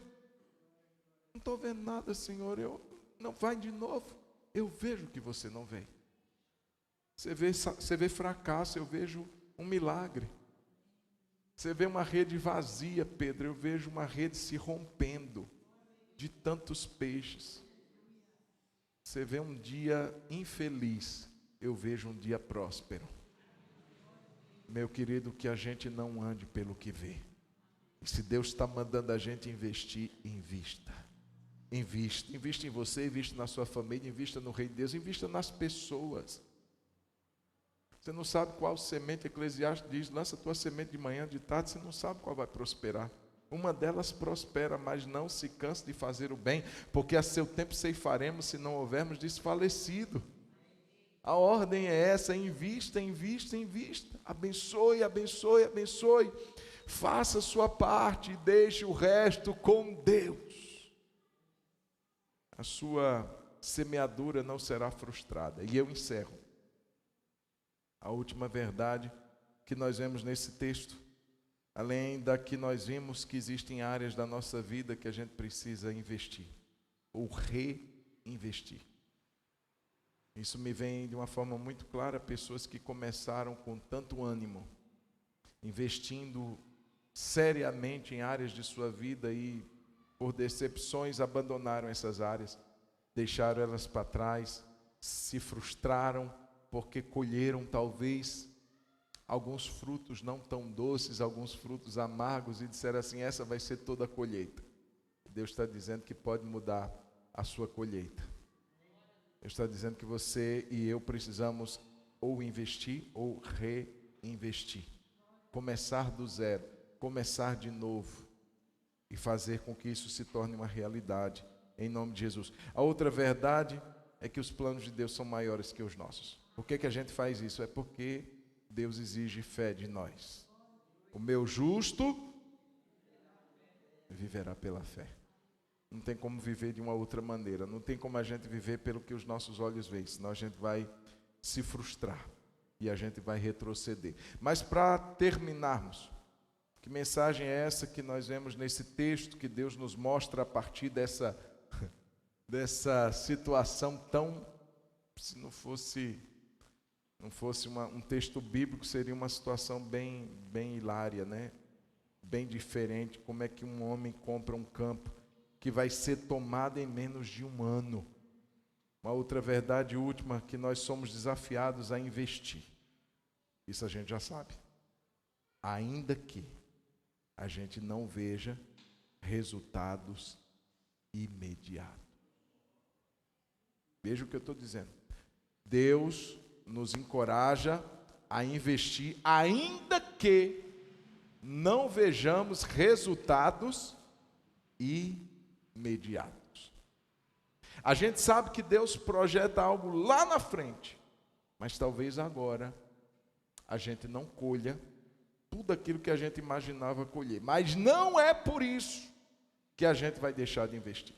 Não estou vendo nada, Senhor. Não vai de novo. Eu vejo que você não vê. Você vê fracasso, eu vejo um milagre. Você vê uma rede vazia, Pedro, eu vejo uma rede se rompendo de tantos peixes. Você vê um dia infeliz, eu vejo um dia próspero. Meu querido, que a gente não ande pelo que vê. E se Deus está mandando a gente investir, invista. Invista em você, invista na sua família, invista no Rei de Deus, invista nas pessoas. Você não sabe qual semente. Eclesiastes diz, lança a tua semente de manhã, de tarde, você não sabe qual vai prosperar. Uma delas prospera, mas não se canse de fazer o bem, porque a seu tempo ceifaremos se não houvermos desfalecido. A ordem é essa, invista, invista, invista. Abençoe, abençoe, abençoe. Faça a sua parte e deixe o resto com Deus. A sua semeadura não será frustrada. E eu encerro. A última verdade que nós vemos nesse texto, além da que nós vimos que existem áreas da nossa vida que a gente precisa investir, ou reinvestir. Isso me vem de uma forma muito clara, pessoas que começaram com tanto ânimo, investindo seriamente em áreas de sua vida e por decepções abandonaram essas áreas, deixaram elas para trás, se frustraram porque colheram talvez alguns frutos não tão doces, alguns frutos amargos, e disseram assim, essa vai ser toda a colheita. Deus está dizendo que pode mudar a sua colheita. Deus está dizendo que você e eu precisamos ou investir ou reinvestir. Começar do zero, começar de novo e fazer com que isso se torne uma realidade, em nome de Jesus. A outra verdade é que os planos de Deus são maiores que os nossos. Por que a gente faz isso? É porque Deus exige fé de nós. O meu justo viverá pela fé. Não tem como viver de uma outra maneira. Não tem como a gente viver pelo que os nossos olhos veem. Senão a gente vai se frustrar e a gente vai retroceder. Mas para terminarmos, que mensagem é essa que nós vemos nesse texto que Deus nos mostra a partir dessa situação tão, se não fosse Não fosse um texto bíblico, seria uma situação bem hilária, né? Bem diferente. Como é que um homem compra um campo que vai ser tomado em menos de um ano? Uma outra verdade última, que nós somos desafiados a investir. Isso a gente já sabe. Ainda que a gente não veja resultados imediatos. Veja o que eu estou dizendo. Deus nos encoraja a investir, ainda que não vejamos resultados imediatos. A gente sabe que Deus projeta algo lá na frente, mas talvez agora a gente não colha tudo aquilo que a gente imaginava colher. Mas não é por isso que a gente vai deixar de investir.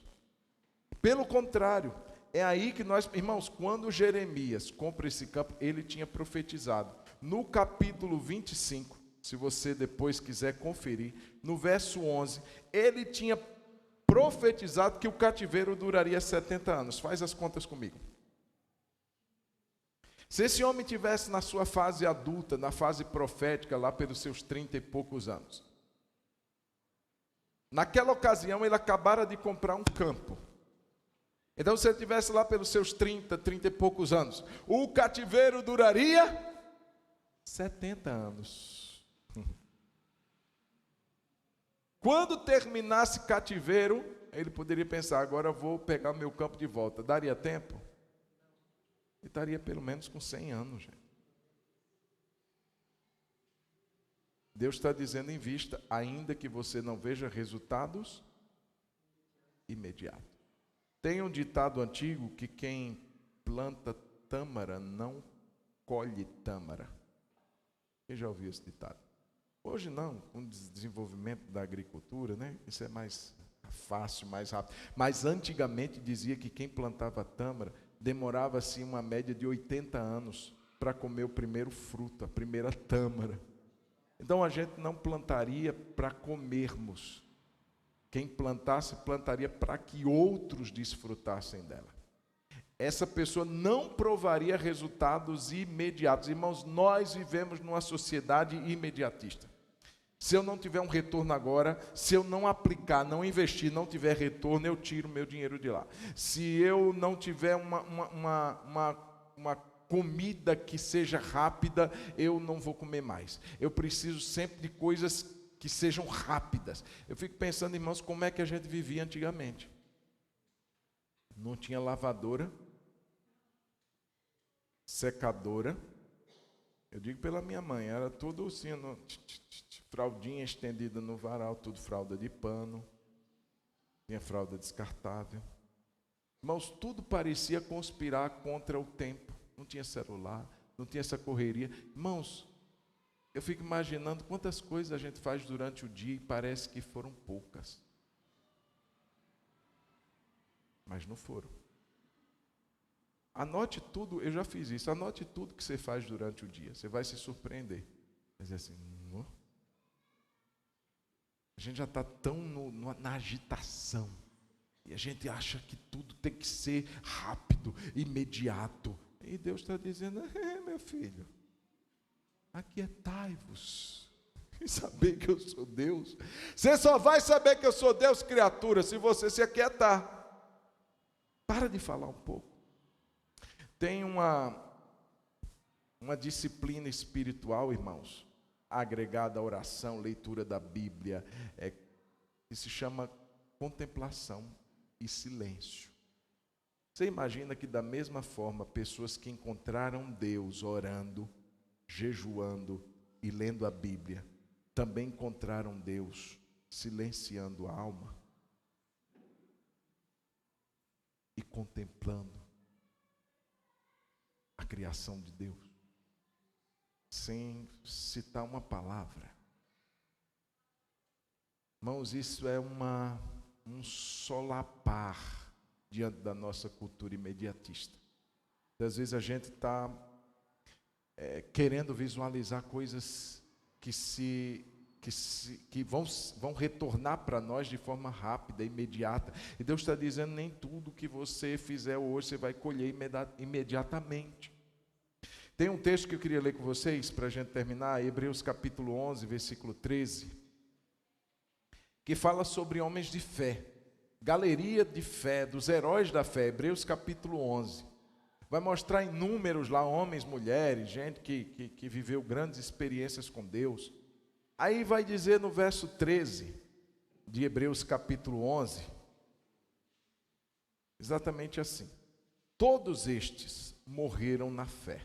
Pelo contrário, é aí que nós, irmãos, quando Jeremias compra esse campo, ele tinha profetizado. No capítulo 25, se você depois quiser conferir, no verso 11, ele tinha profetizado que o cativeiro duraria 70 anos. Faz as contas comigo. Se esse homem tivesse na sua fase adulta, na fase profética, lá pelos seus 30 e poucos anos, naquela ocasião ele acabara de comprar um campo. Então, se ele estivesse lá pelos seus 30 e poucos anos, o cativeiro duraria 70 anos. Quando terminasse cativeiro, ele poderia pensar, agora eu vou pegar meu campo de volta. Daria tempo? Ele estaria pelo menos com 100 anos, gente. Deus está dizendo, invista, ainda que você não veja resultados imediatos. Tem um ditado antigo que quem planta tâmara não colhe tâmara. Quem já ouviu esse ditado? Hoje não, com o desenvolvimento da agricultura, né? Isso é mais fácil, mais rápido. Mas antigamente dizia que quem plantava tâmara demorava assim uma média de 80 anos para comer o primeiro fruto, a primeira tâmara. Então a gente não plantaria para comermos. Quem plantasse, plantaria para que outros desfrutassem dela. Essa pessoa não provaria resultados imediatos. Irmãos, nós vivemos numa sociedade imediatista. Se eu não tiver um retorno agora, se eu não aplicar, não investir, não tiver retorno, eu tiro meu dinheiro de lá. Se eu não tiver uma comida que seja rápida, eu não vou comer mais. Eu preciso sempre de coisas que sejam rápidas. Eu fico pensando, irmãos, como é que a gente vivia antigamente? Não tinha lavadora, secadora. Eu digo pela minha mãe, era tudo assim, fraldinha estendida no varal, tudo fralda de pano, tinha fralda descartável. Irmãos, tudo parecia conspirar contra o tempo. Não tinha celular, não tinha essa correria. Irmãos, eu fico imaginando quantas coisas a gente faz durante o dia e parece que foram poucas. Mas não foram. Anote tudo, eu já fiz isso, anote tudo que você faz durante o dia. Você vai se surpreender. Vai dizer assim, a gente já está tão na agitação. E a gente acha que tudo tem que ser rápido, imediato. E Deus está dizendo, meu filho, aquietai-vos e saber que eu sou Deus. Você só vai saber que eu sou Deus, criatura, se você se aquietar. Para de falar um pouco. Tem uma disciplina espiritual, irmãos, agregada à oração, leitura da Bíblia, que se chama contemplação e silêncio. Você imagina que da mesma forma, pessoas que encontraram Deus orando, jejuando e lendo a Bíblia, também encontraram Deus silenciando a alma e contemplando a criação de Deus, sem citar uma palavra. Irmãos, isso é um solapar diante da nossa cultura imediatista. Às vezes a gente está querendo visualizar coisas que vão retornar para nós de forma rápida, imediata. E Deus está dizendo, nem tudo que você fizer hoje, você vai colher imediatamente. Tem um texto que eu queria ler com vocês, para a gente terminar, Hebreus capítulo 11, versículo 13, que fala sobre homens de fé, galeria de fé, dos heróis da fé, Hebreus capítulo 11. Vai mostrar em números lá, homens, mulheres, gente que viveu grandes experiências com Deus. Aí vai dizer no verso 13, de Hebreus capítulo 11, exatamente assim: todos estes morreram na fé.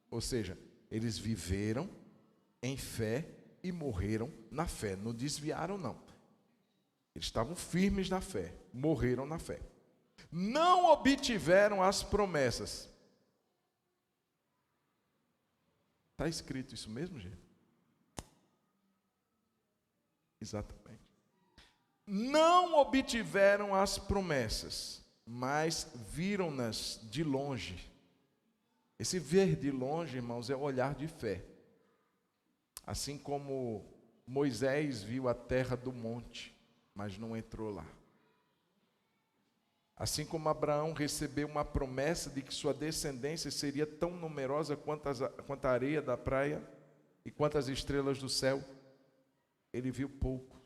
Ou seja, eles viveram em fé e morreram na fé. Não desviaram, não. Eles estavam firmes na fé, morreram na fé. Não obtiveram as promessas. Está escrito isso mesmo, gente? Exatamente. Não obtiveram as promessas, mas viram-nas de longe. Esse ver de longe, irmãos, é o olhar de fé. Assim como Moisés viu a terra do monte, mas não entrou lá. Assim como Abraão recebeu uma promessa de que sua descendência seria tão numerosa quanto a areia da praia e quanto as estrelas do céu, ele viu pouco.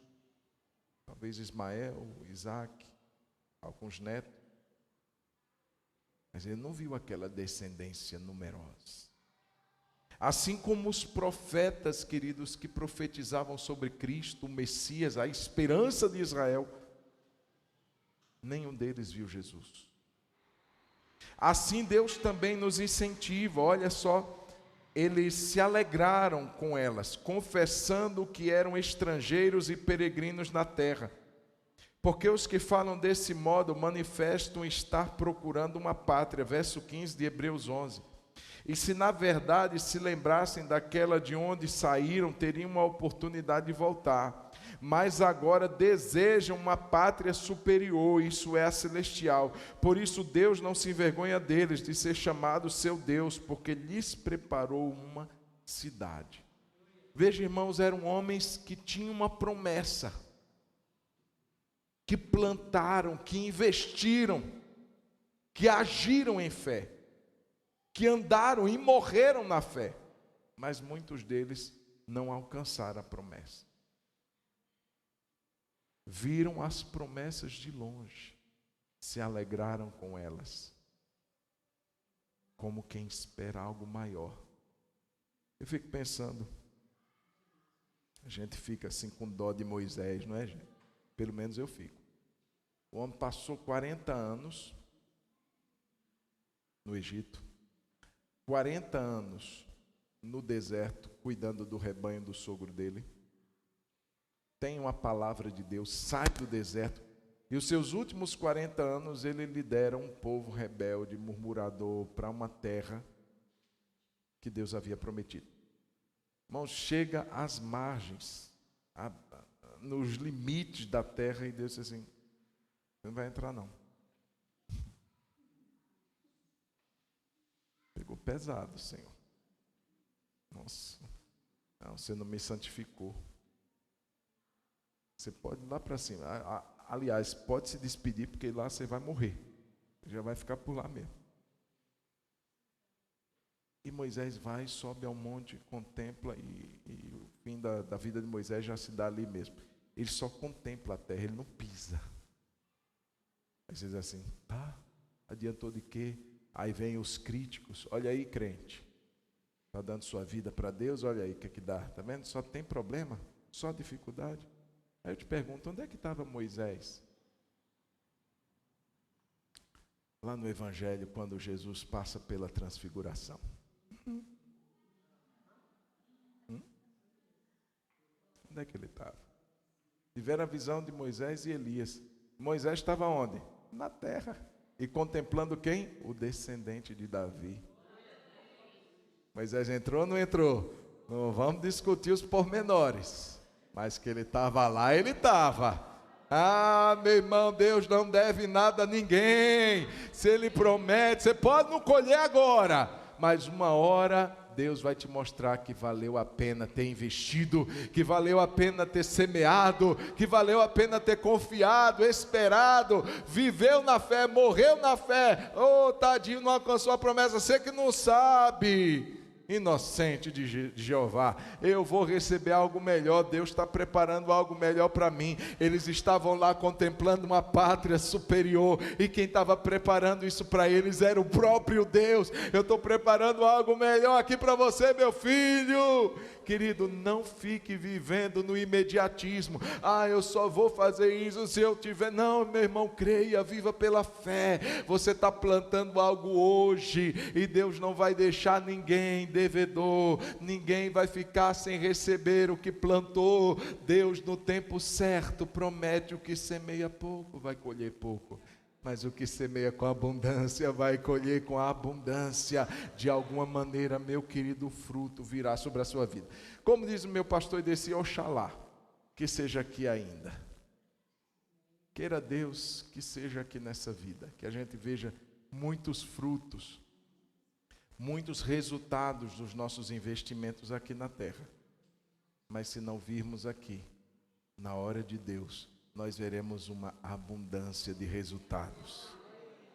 Talvez Ismael, Isaac, alguns netos. Mas ele não viu aquela descendência numerosa. Assim como os profetas, queridos, que profetizavam sobre Cristo, o Messias, a esperança de Israel, nenhum deles viu Jesus. Assim Deus também nos incentiva, olha só, eles se alegraram com elas, confessando que eram estrangeiros e peregrinos na terra. Porque os que falam desse modo manifestam estar procurando uma pátria. Verso 15 de Hebreus 11. E se na verdade se lembrassem daquela de onde saíram, teriam uma oportunidade de voltar. Mas agora desejam uma pátria superior, isso é a celestial. Por isso Deus não se envergonha deles de ser chamado seu Deus, porque lhes preparou uma cidade. Veja, irmãos, eram homens que tinham uma promessa, que plantaram, que investiram, que agiram em fé, que andaram e morreram na fé, mas muitos deles não alcançaram a promessa. Viram as promessas de longe, se alegraram com elas, como quem espera algo maior. Eu fico pensando, a gente fica assim com dó de Moisés, não é, gente? Pelo menos eu fico. O homem passou 40 anos no Egito, 40 anos no deserto, cuidando do rebanho do sogro dele. Tem uma palavra de Deus, sai do deserto. E os seus últimos 40 anos ele lidera um povo rebelde, murmurador, para uma terra que Deus havia prometido. Irmãos, chega às margens, nos limites da terra, e Deus diz assim: não vai entrar não. Pegou pesado, Senhor. Nossa, não, você não me santificou. Você pode ir lá para cima. Aliás, pode se despedir, porque lá você vai morrer. Já vai ficar por lá mesmo. E Moisés vai, sobe ao monte, contempla, e o fim da vida de Moisés já se dá ali mesmo. Ele só contempla a terra, ele não pisa. Aí você diz assim: tá, adiantou de quê? Aí vem os críticos: olha aí, crente, está dando sua vida para Deus, olha aí o que é que dá, está vendo? Só tem problema, só dificuldade. Aí eu te pergunto, onde é que estava Moisés? Lá no Evangelho, quando Jesus passa pela transfiguração. Onde é que ele estava? Tiveram a visão de Moisés e Elias. Moisés estava onde? Na terra. E contemplando quem? O descendente de Davi. Moisés entrou ou não entrou? Não vamos discutir os pormenores. Mas que ele estava lá, ele estava. Ah, meu irmão, Deus não deve nada a ninguém. Se Ele promete, você pode não colher agora, mas uma hora Deus vai te mostrar que valeu a pena ter investido, que valeu a pena ter semeado, que valeu a pena ter confiado, esperado, viveu na fé, morreu na fé. Oh, tadinho, não alcançou a promessa, você que não sabe. Inocente de Jeová, eu vou receber algo melhor, Deus está preparando algo melhor para mim. Eles estavam lá contemplando uma pátria superior, e quem estava preparando isso para eles era o próprio Deus. Eu estou preparando algo melhor aqui para você, meu filho. Querido, não fique vivendo no imediatismo. Eu só vou fazer isso se eu tiver. Não, meu irmão, creia, viva pela fé. Você está plantando algo hoje, e Deus não vai deixar ninguém devedor, ninguém vai ficar sem receber o que plantou. Deus, no tempo certo, promete: o que semeia pouco vai colher pouco, mas o que semeia com abundância vai colher com abundância. De alguma maneira, meu querido, o fruto virá sobre a sua vida. Como diz o meu pastor Ideci, oxalá que seja aqui ainda. Queira Deus que seja aqui nessa vida, que a gente veja muitos frutos, muitos resultados dos nossos investimentos aqui na terra. Mas se não virmos aqui, na hora de Deus, nós veremos uma abundância de resultados.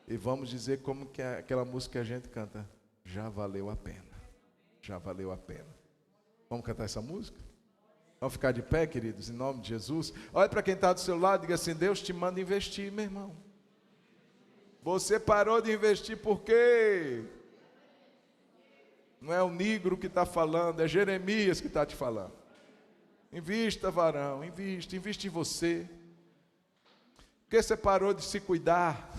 E vamos dizer como que é aquela música que a gente canta: já valeu a pena, já valeu a pena. Vamos cantar essa música? Vamos ficar de pé, queridos, em nome de Jesus. Olha para quem está do seu lado e diga assim: Deus te manda investir, meu irmão. Você parou de investir por quê? Não é o negro que está falando, é Jeremias que está te falando. Invista, varão, invista em você. Porque você parou de se cuidar?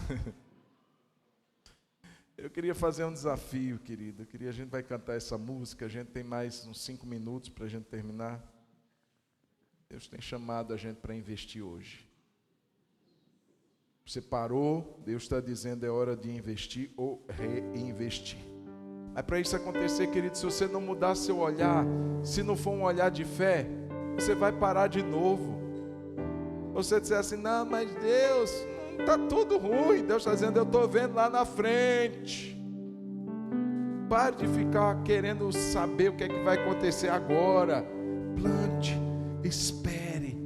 Eu queria fazer um desafio, querido. A gente vai cantar essa música, a gente tem mais uns 5 minutos para a gente terminar. Deus tem chamado a gente para investir hoje. Você parou, Deus está dizendo: é hora de investir ou reinvestir. Mas para isso acontecer, querido, se você não mudar seu olhar, se não for um olhar de fé, você vai parar de novo. Você disser assim: não, mas Deus, está tudo ruim. Deus está dizendo: eu estou vendo lá na frente. Pare de ficar querendo saber o que é que vai acontecer agora. Plante, espere.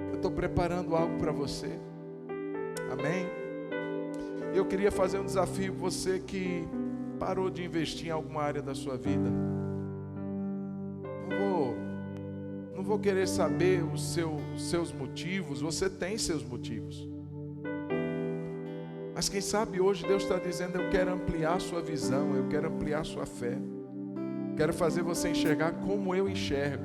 Eu estou preparando algo para você. Amém? Eu queria fazer um desafio para você que parou de investir em alguma área da sua vida. Não vou querer saber os seus motivos. Você tem seus motivos. Mas quem sabe hoje Deus está dizendo: eu quero ampliar a sua visão, eu quero ampliar a sua fé. Quero fazer você enxergar como eu enxergo.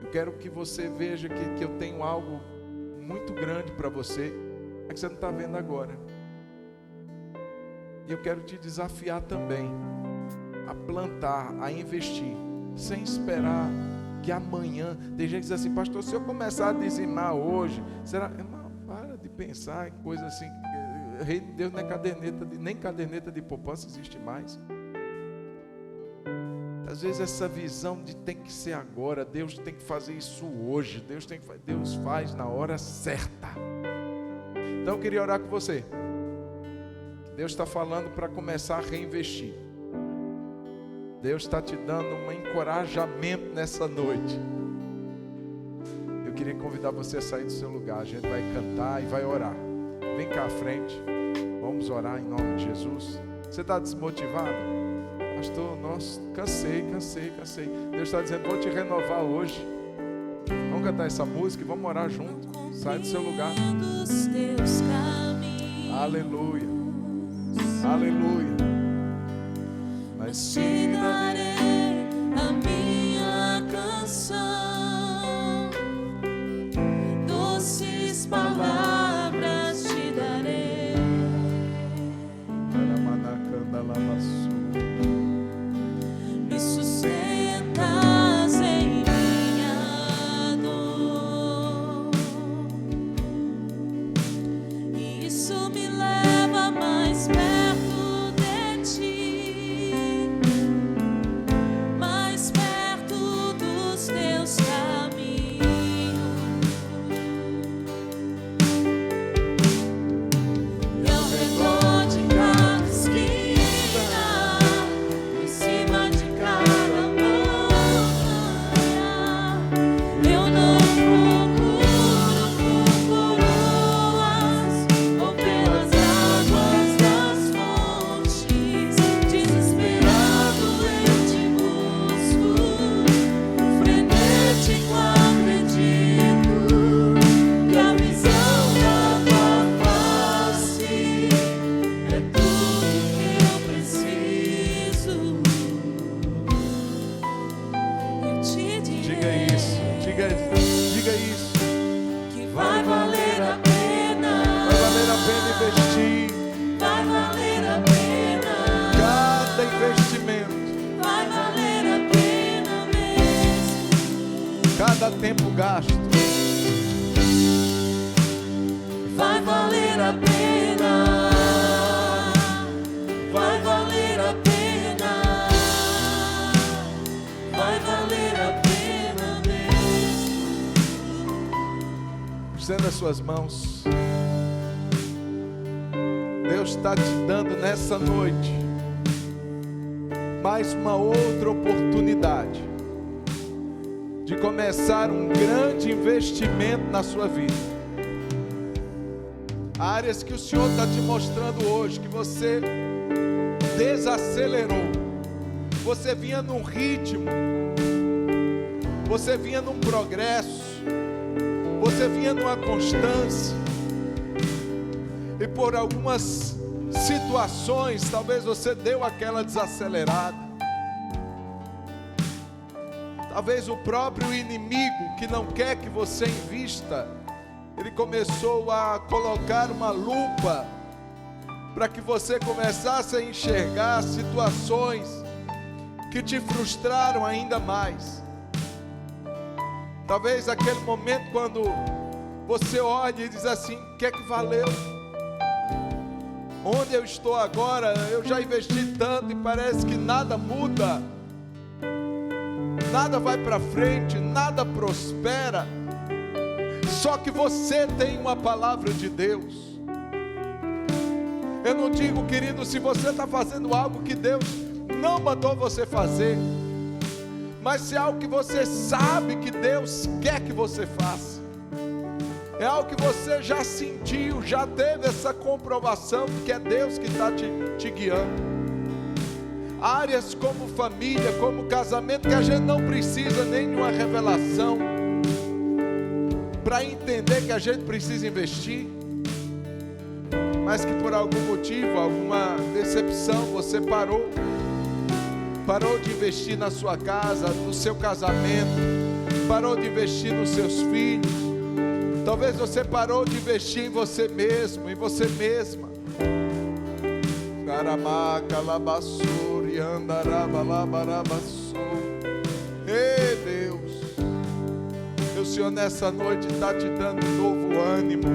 Eu quero que você veja que eu tenho algo muito grande para você, é que você não está vendo agora. E eu quero te desafiar também a plantar, a investir, sem esperar que amanhã. Tem gente que diz assim: pastor, se eu começar a dizimar hoje, será? Não, para de pensar em coisa assim. O reino de Deus não é nem caderneta de poupança existe mais. Às vezes essa visão de tem que ser agora, Deus tem que fazer isso hoje, Deus faz na hora certa. Então eu queria orar com você. Deus está falando para começar a reinvestir. Deus está te dando um encorajamento nessa noite. Eu queria convidar você a sair do seu lugar. A gente vai cantar e vai orar. Vem cá à frente. Vamos orar em nome de Jesus. Você está desmotivado? Pastor, nossa, cansei. Deus está dizendo: vou te renovar hoje. Vamos cantar essa música e vamos orar junto. Sai do seu lugar. Aleluia. Aleluia. Mas te darei a minha canção, doces palavras te darei. Me sustentas em minha dor, e isso me leva mais perto de ti, mais perto dos teus caminhos. E ao redor de cada esquina Estenda as suas mãos. Deus está te dando nessa noite mais uma outra oportunidade de começar um grande investimento na sua vida. Áreas que o Senhor está te mostrando hoje, que você desacelerou. Você vinha num ritmo, você vinha num progresso, você vinha numa constância, e por algumas situações, talvez você deu aquela desacelerada. Talvez o próprio inimigo, que não quer que você invista, ele começou a colocar uma lupa para que você começasse a enxergar situações que te frustraram ainda mais. Talvez aquele momento quando você olha e diz assim: o que é que valeu? Onde eu estou agora? Eu já investi tanto e parece que nada muda, nada vai para frente, nada prospera. Só que você tem uma palavra de Deus. Eu não digo, querido, se você está fazendo algo que Deus não mandou você fazer, mas se é algo que você sabe que Deus quer que você faça, é algo que você já sentiu, já teve essa comprovação de que é Deus que está te guiando. Áreas como família, como casamento, que a gente não precisa nem de uma revelação para entender que a gente precisa investir, mas que por algum motivo, alguma decepção, você parou de investir na sua casa, no seu casamento, parou de investir nos seus filhos. Talvez você parou de investir em você mesmo, em você mesma. Ei, Deus, o Senhor nessa noite está te dando um novo ânimo.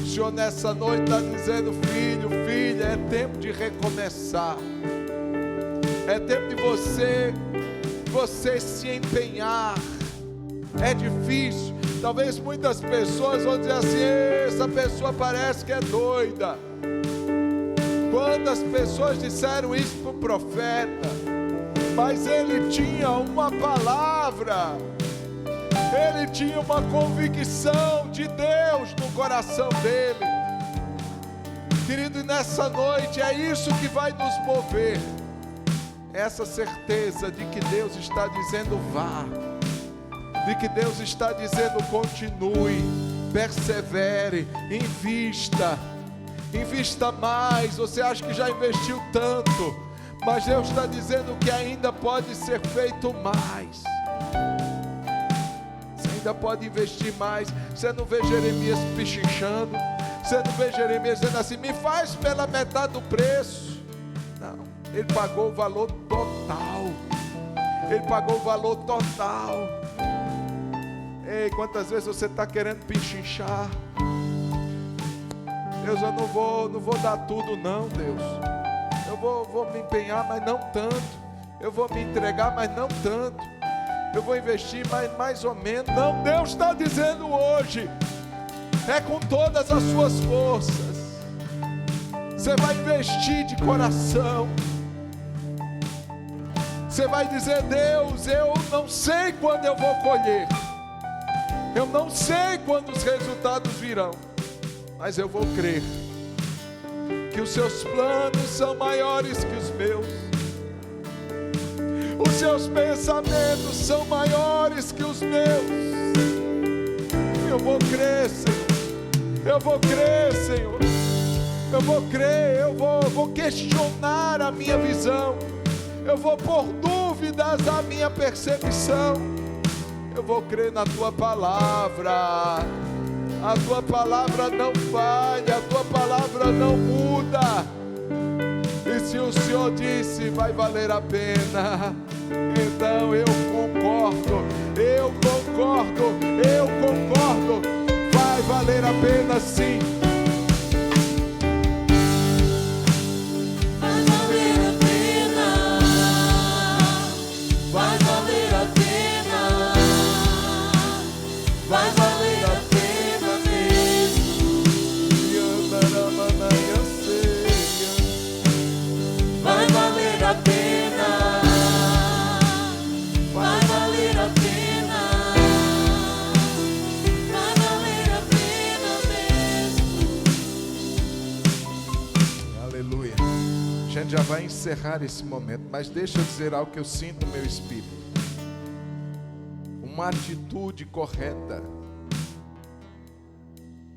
O Senhor nessa noite está dizendo: filho, filha, é tempo de recomeçar. É tempo de você se empenhar. É difícil. Talvez muitas pessoas vão dizer assim: essa pessoa parece que é doida. Quantas pessoas disseram isso para o profeta? Mas ele tinha uma palavra, ele tinha uma convicção de Deus no coração dele. Querido, e nessa noite é isso que vai nos mover. Essa certeza de que Deus está dizendo vá, de que Deus está dizendo continue, persevere, invista mais. Você acha que já investiu tanto, mas Deus está dizendo que ainda pode ser feito mais. Você ainda pode investir mais. Você não vê Jeremias pichinchando, você não vê Jeremias dizendo assim: me faz pela metade do preço. Não, ele pagou o valor total. Ele pagou o valor total. Ei, quantas vezes você está querendo pichinchar? Deus, eu não vou dar tudo não, Deus. Eu vou me empenhar, mas não tanto. Eu vou me entregar, mas não tanto. Eu vou investir, mas mais ou menos. Não, Deus está dizendo hoje, é com todas as suas forças. Você vai investir de coração. Você vai dizer: Deus, eu não sei quando eu vou colher. Eu não sei quando os resultados virão, mas eu vou crer que os seus planos são maiores que os meus. Os seus pensamentos são maiores que os meus. Eu vou crer, Senhor. Eu vou crer, Senhor. Eu vou crer, eu vou questionar a minha visão. Eu vou pôr dúvidas à minha percepção. Eu vou crer na tua palavra. A tua palavra não falha, a tua palavra não muda. E se o Senhor disse vai valer a pena, então eu concordo, vai valer a pena sim. Vai valer a pena. já vai encerrar esse momento, mas deixa eu dizer algo que eu sinto no meu espírito. Uma atitude correta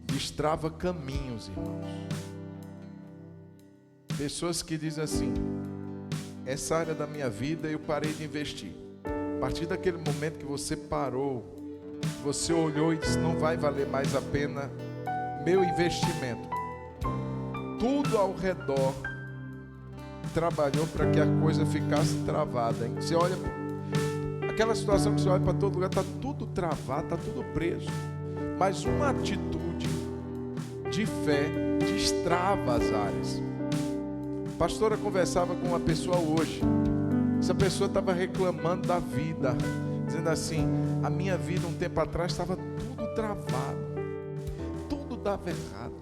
destrava caminhos, irmãos. Pessoas que dizem assim: essa área da minha vida eu parei de investir. A partir daquele momento que você parou, você olhou e disse: não vai valer mais a pena meu investimento. Tudo ao redor trabalhou para que a coisa ficasse travada. Você olha, aquela situação que você olha para todo lugar, está tudo travado, está tudo preso. Mas uma atitude de fé destrava as áreas. A pastora conversava com uma pessoa hoje. Essa pessoa estava reclamando da vida, dizendo assim: a minha vida um tempo atrás estava tudo travado, tudo dava errado.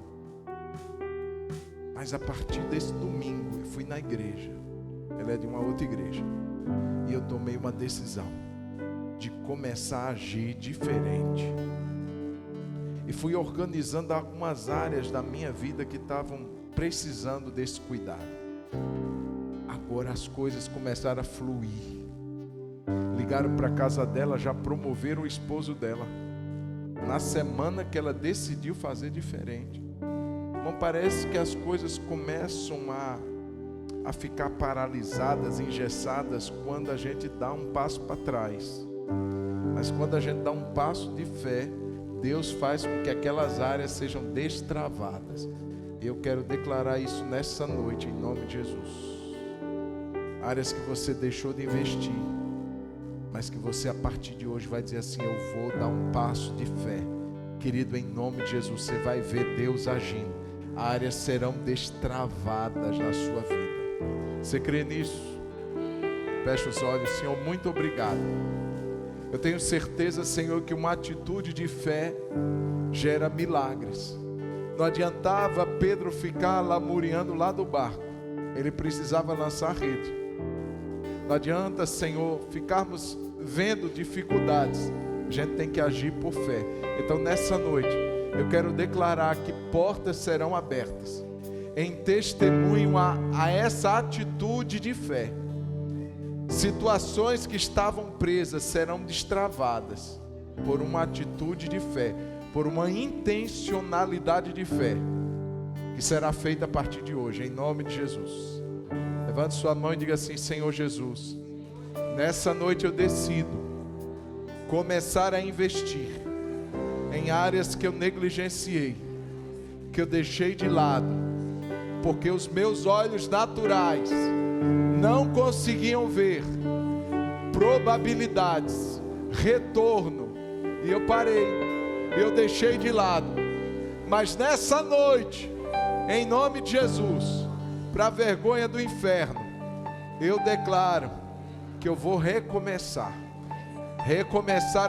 Mas a partir desse domingo eu fui na igreja. Ela é de uma outra igreja. E eu tomei uma decisão de começar a agir diferente. E fui organizando algumas áreas da minha vida que estavam precisando desse cuidado. Agora as coisas começaram a fluir. Ligaram para a casa dela, já promoveram o esposo dela. Na semana que ela decidiu fazer diferente. Não parece que as coisas começam a ficar paralisadas, engessadas, quando a gente dá um passo para trás. Mas quando a gente dá um passo de fé, Deus faz com que aquelas áreas sejam destravadas. Eu quero declarar isso nessa noite, em nome de Jesus. Áreas que você deixou de investir, mas que você a partir de hoje vai dizer assim: eu vou dar um passo de fé. Querido, em nome de Jesus, você vai ver Deus agindo. Áreas serão destravadas na sua vida. Você crê nisso? Feche os olhos. Senhor, muito obrigado. Eu tenho certeza, Senhor, que uma atitude de fé gera milagres. Não adiantava Pedro ficar lamuriando lá do barco. Ele precisava lançar a rede. Não adianta, Senhor, ficarmos vendo dificuldades. A gente tem que agir por fé. Então nessa noite eu quero declarar que portas serão abertas em testemunho a essa atitude de fé. Situações que estavam presas serão destravadas por uma atitude de fé, por uma intencionalidade de fé que será feita a partir de hoje, em nome de Jesus. Levante sua mão e diga assim: Senhor Jesus, nessa noite eu decido começar a investir em áreas que eu negligenciei, que eu deixei de lado, porque os meus olhos naturais não conseguiam ver probabilidades, retorno, e eu parei, eu deixei de lado. Mas nessa noite, em nome de Jesus, para a vergonha do inferno, eu declaro que eu vou recomeçar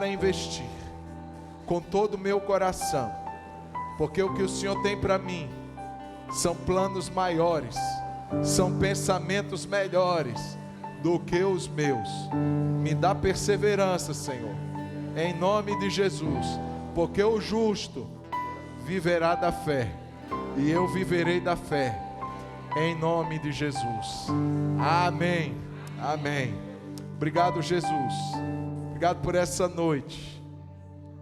a investir com todo o meu coração, porque o que o Senhor tem para mim são planos maiores, são pensamentos melhores do que os meus. Me dá perseverança, Senhor, em nome de Jesus, porque o justo viverá da fé, e eu viverei da fé, em nome de Jesus. Amém, amém. Obrigado, Jesus. Obrigado por essa noite,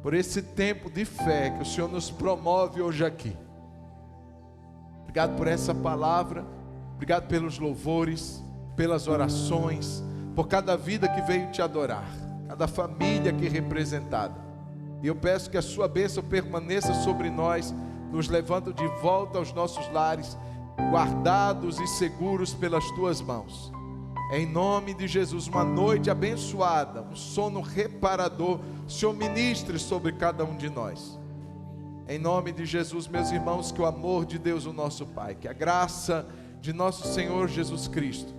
por esse tempo de fé que o Senhor nos promove hoje aqui. Obrigado por essa palavra. Obrigado pelos louvores, pelas orações, por cada vida que veio te adorar, cada família aqui representada. E eu peço que a sua bênção permaneça sobre nós, nos levando de volta aos nossos lares, guardados e seguros pelas tuas mãos. Em nome de Jesus, uma noite abençoada, um sono reparador, o Senhor ministre sobre cada um de nós. Em nome de Jesus, meus irmãos, que o amor de Deus, o nosso Pai, que a graça de nosso Senhor Jesus Cristo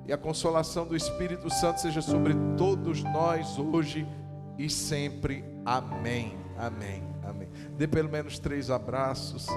e a consolação do Espírito Santo seja sobre todos nós hoje e sempre. Amém, amém, amém. Dê pelo menos 3 abraços.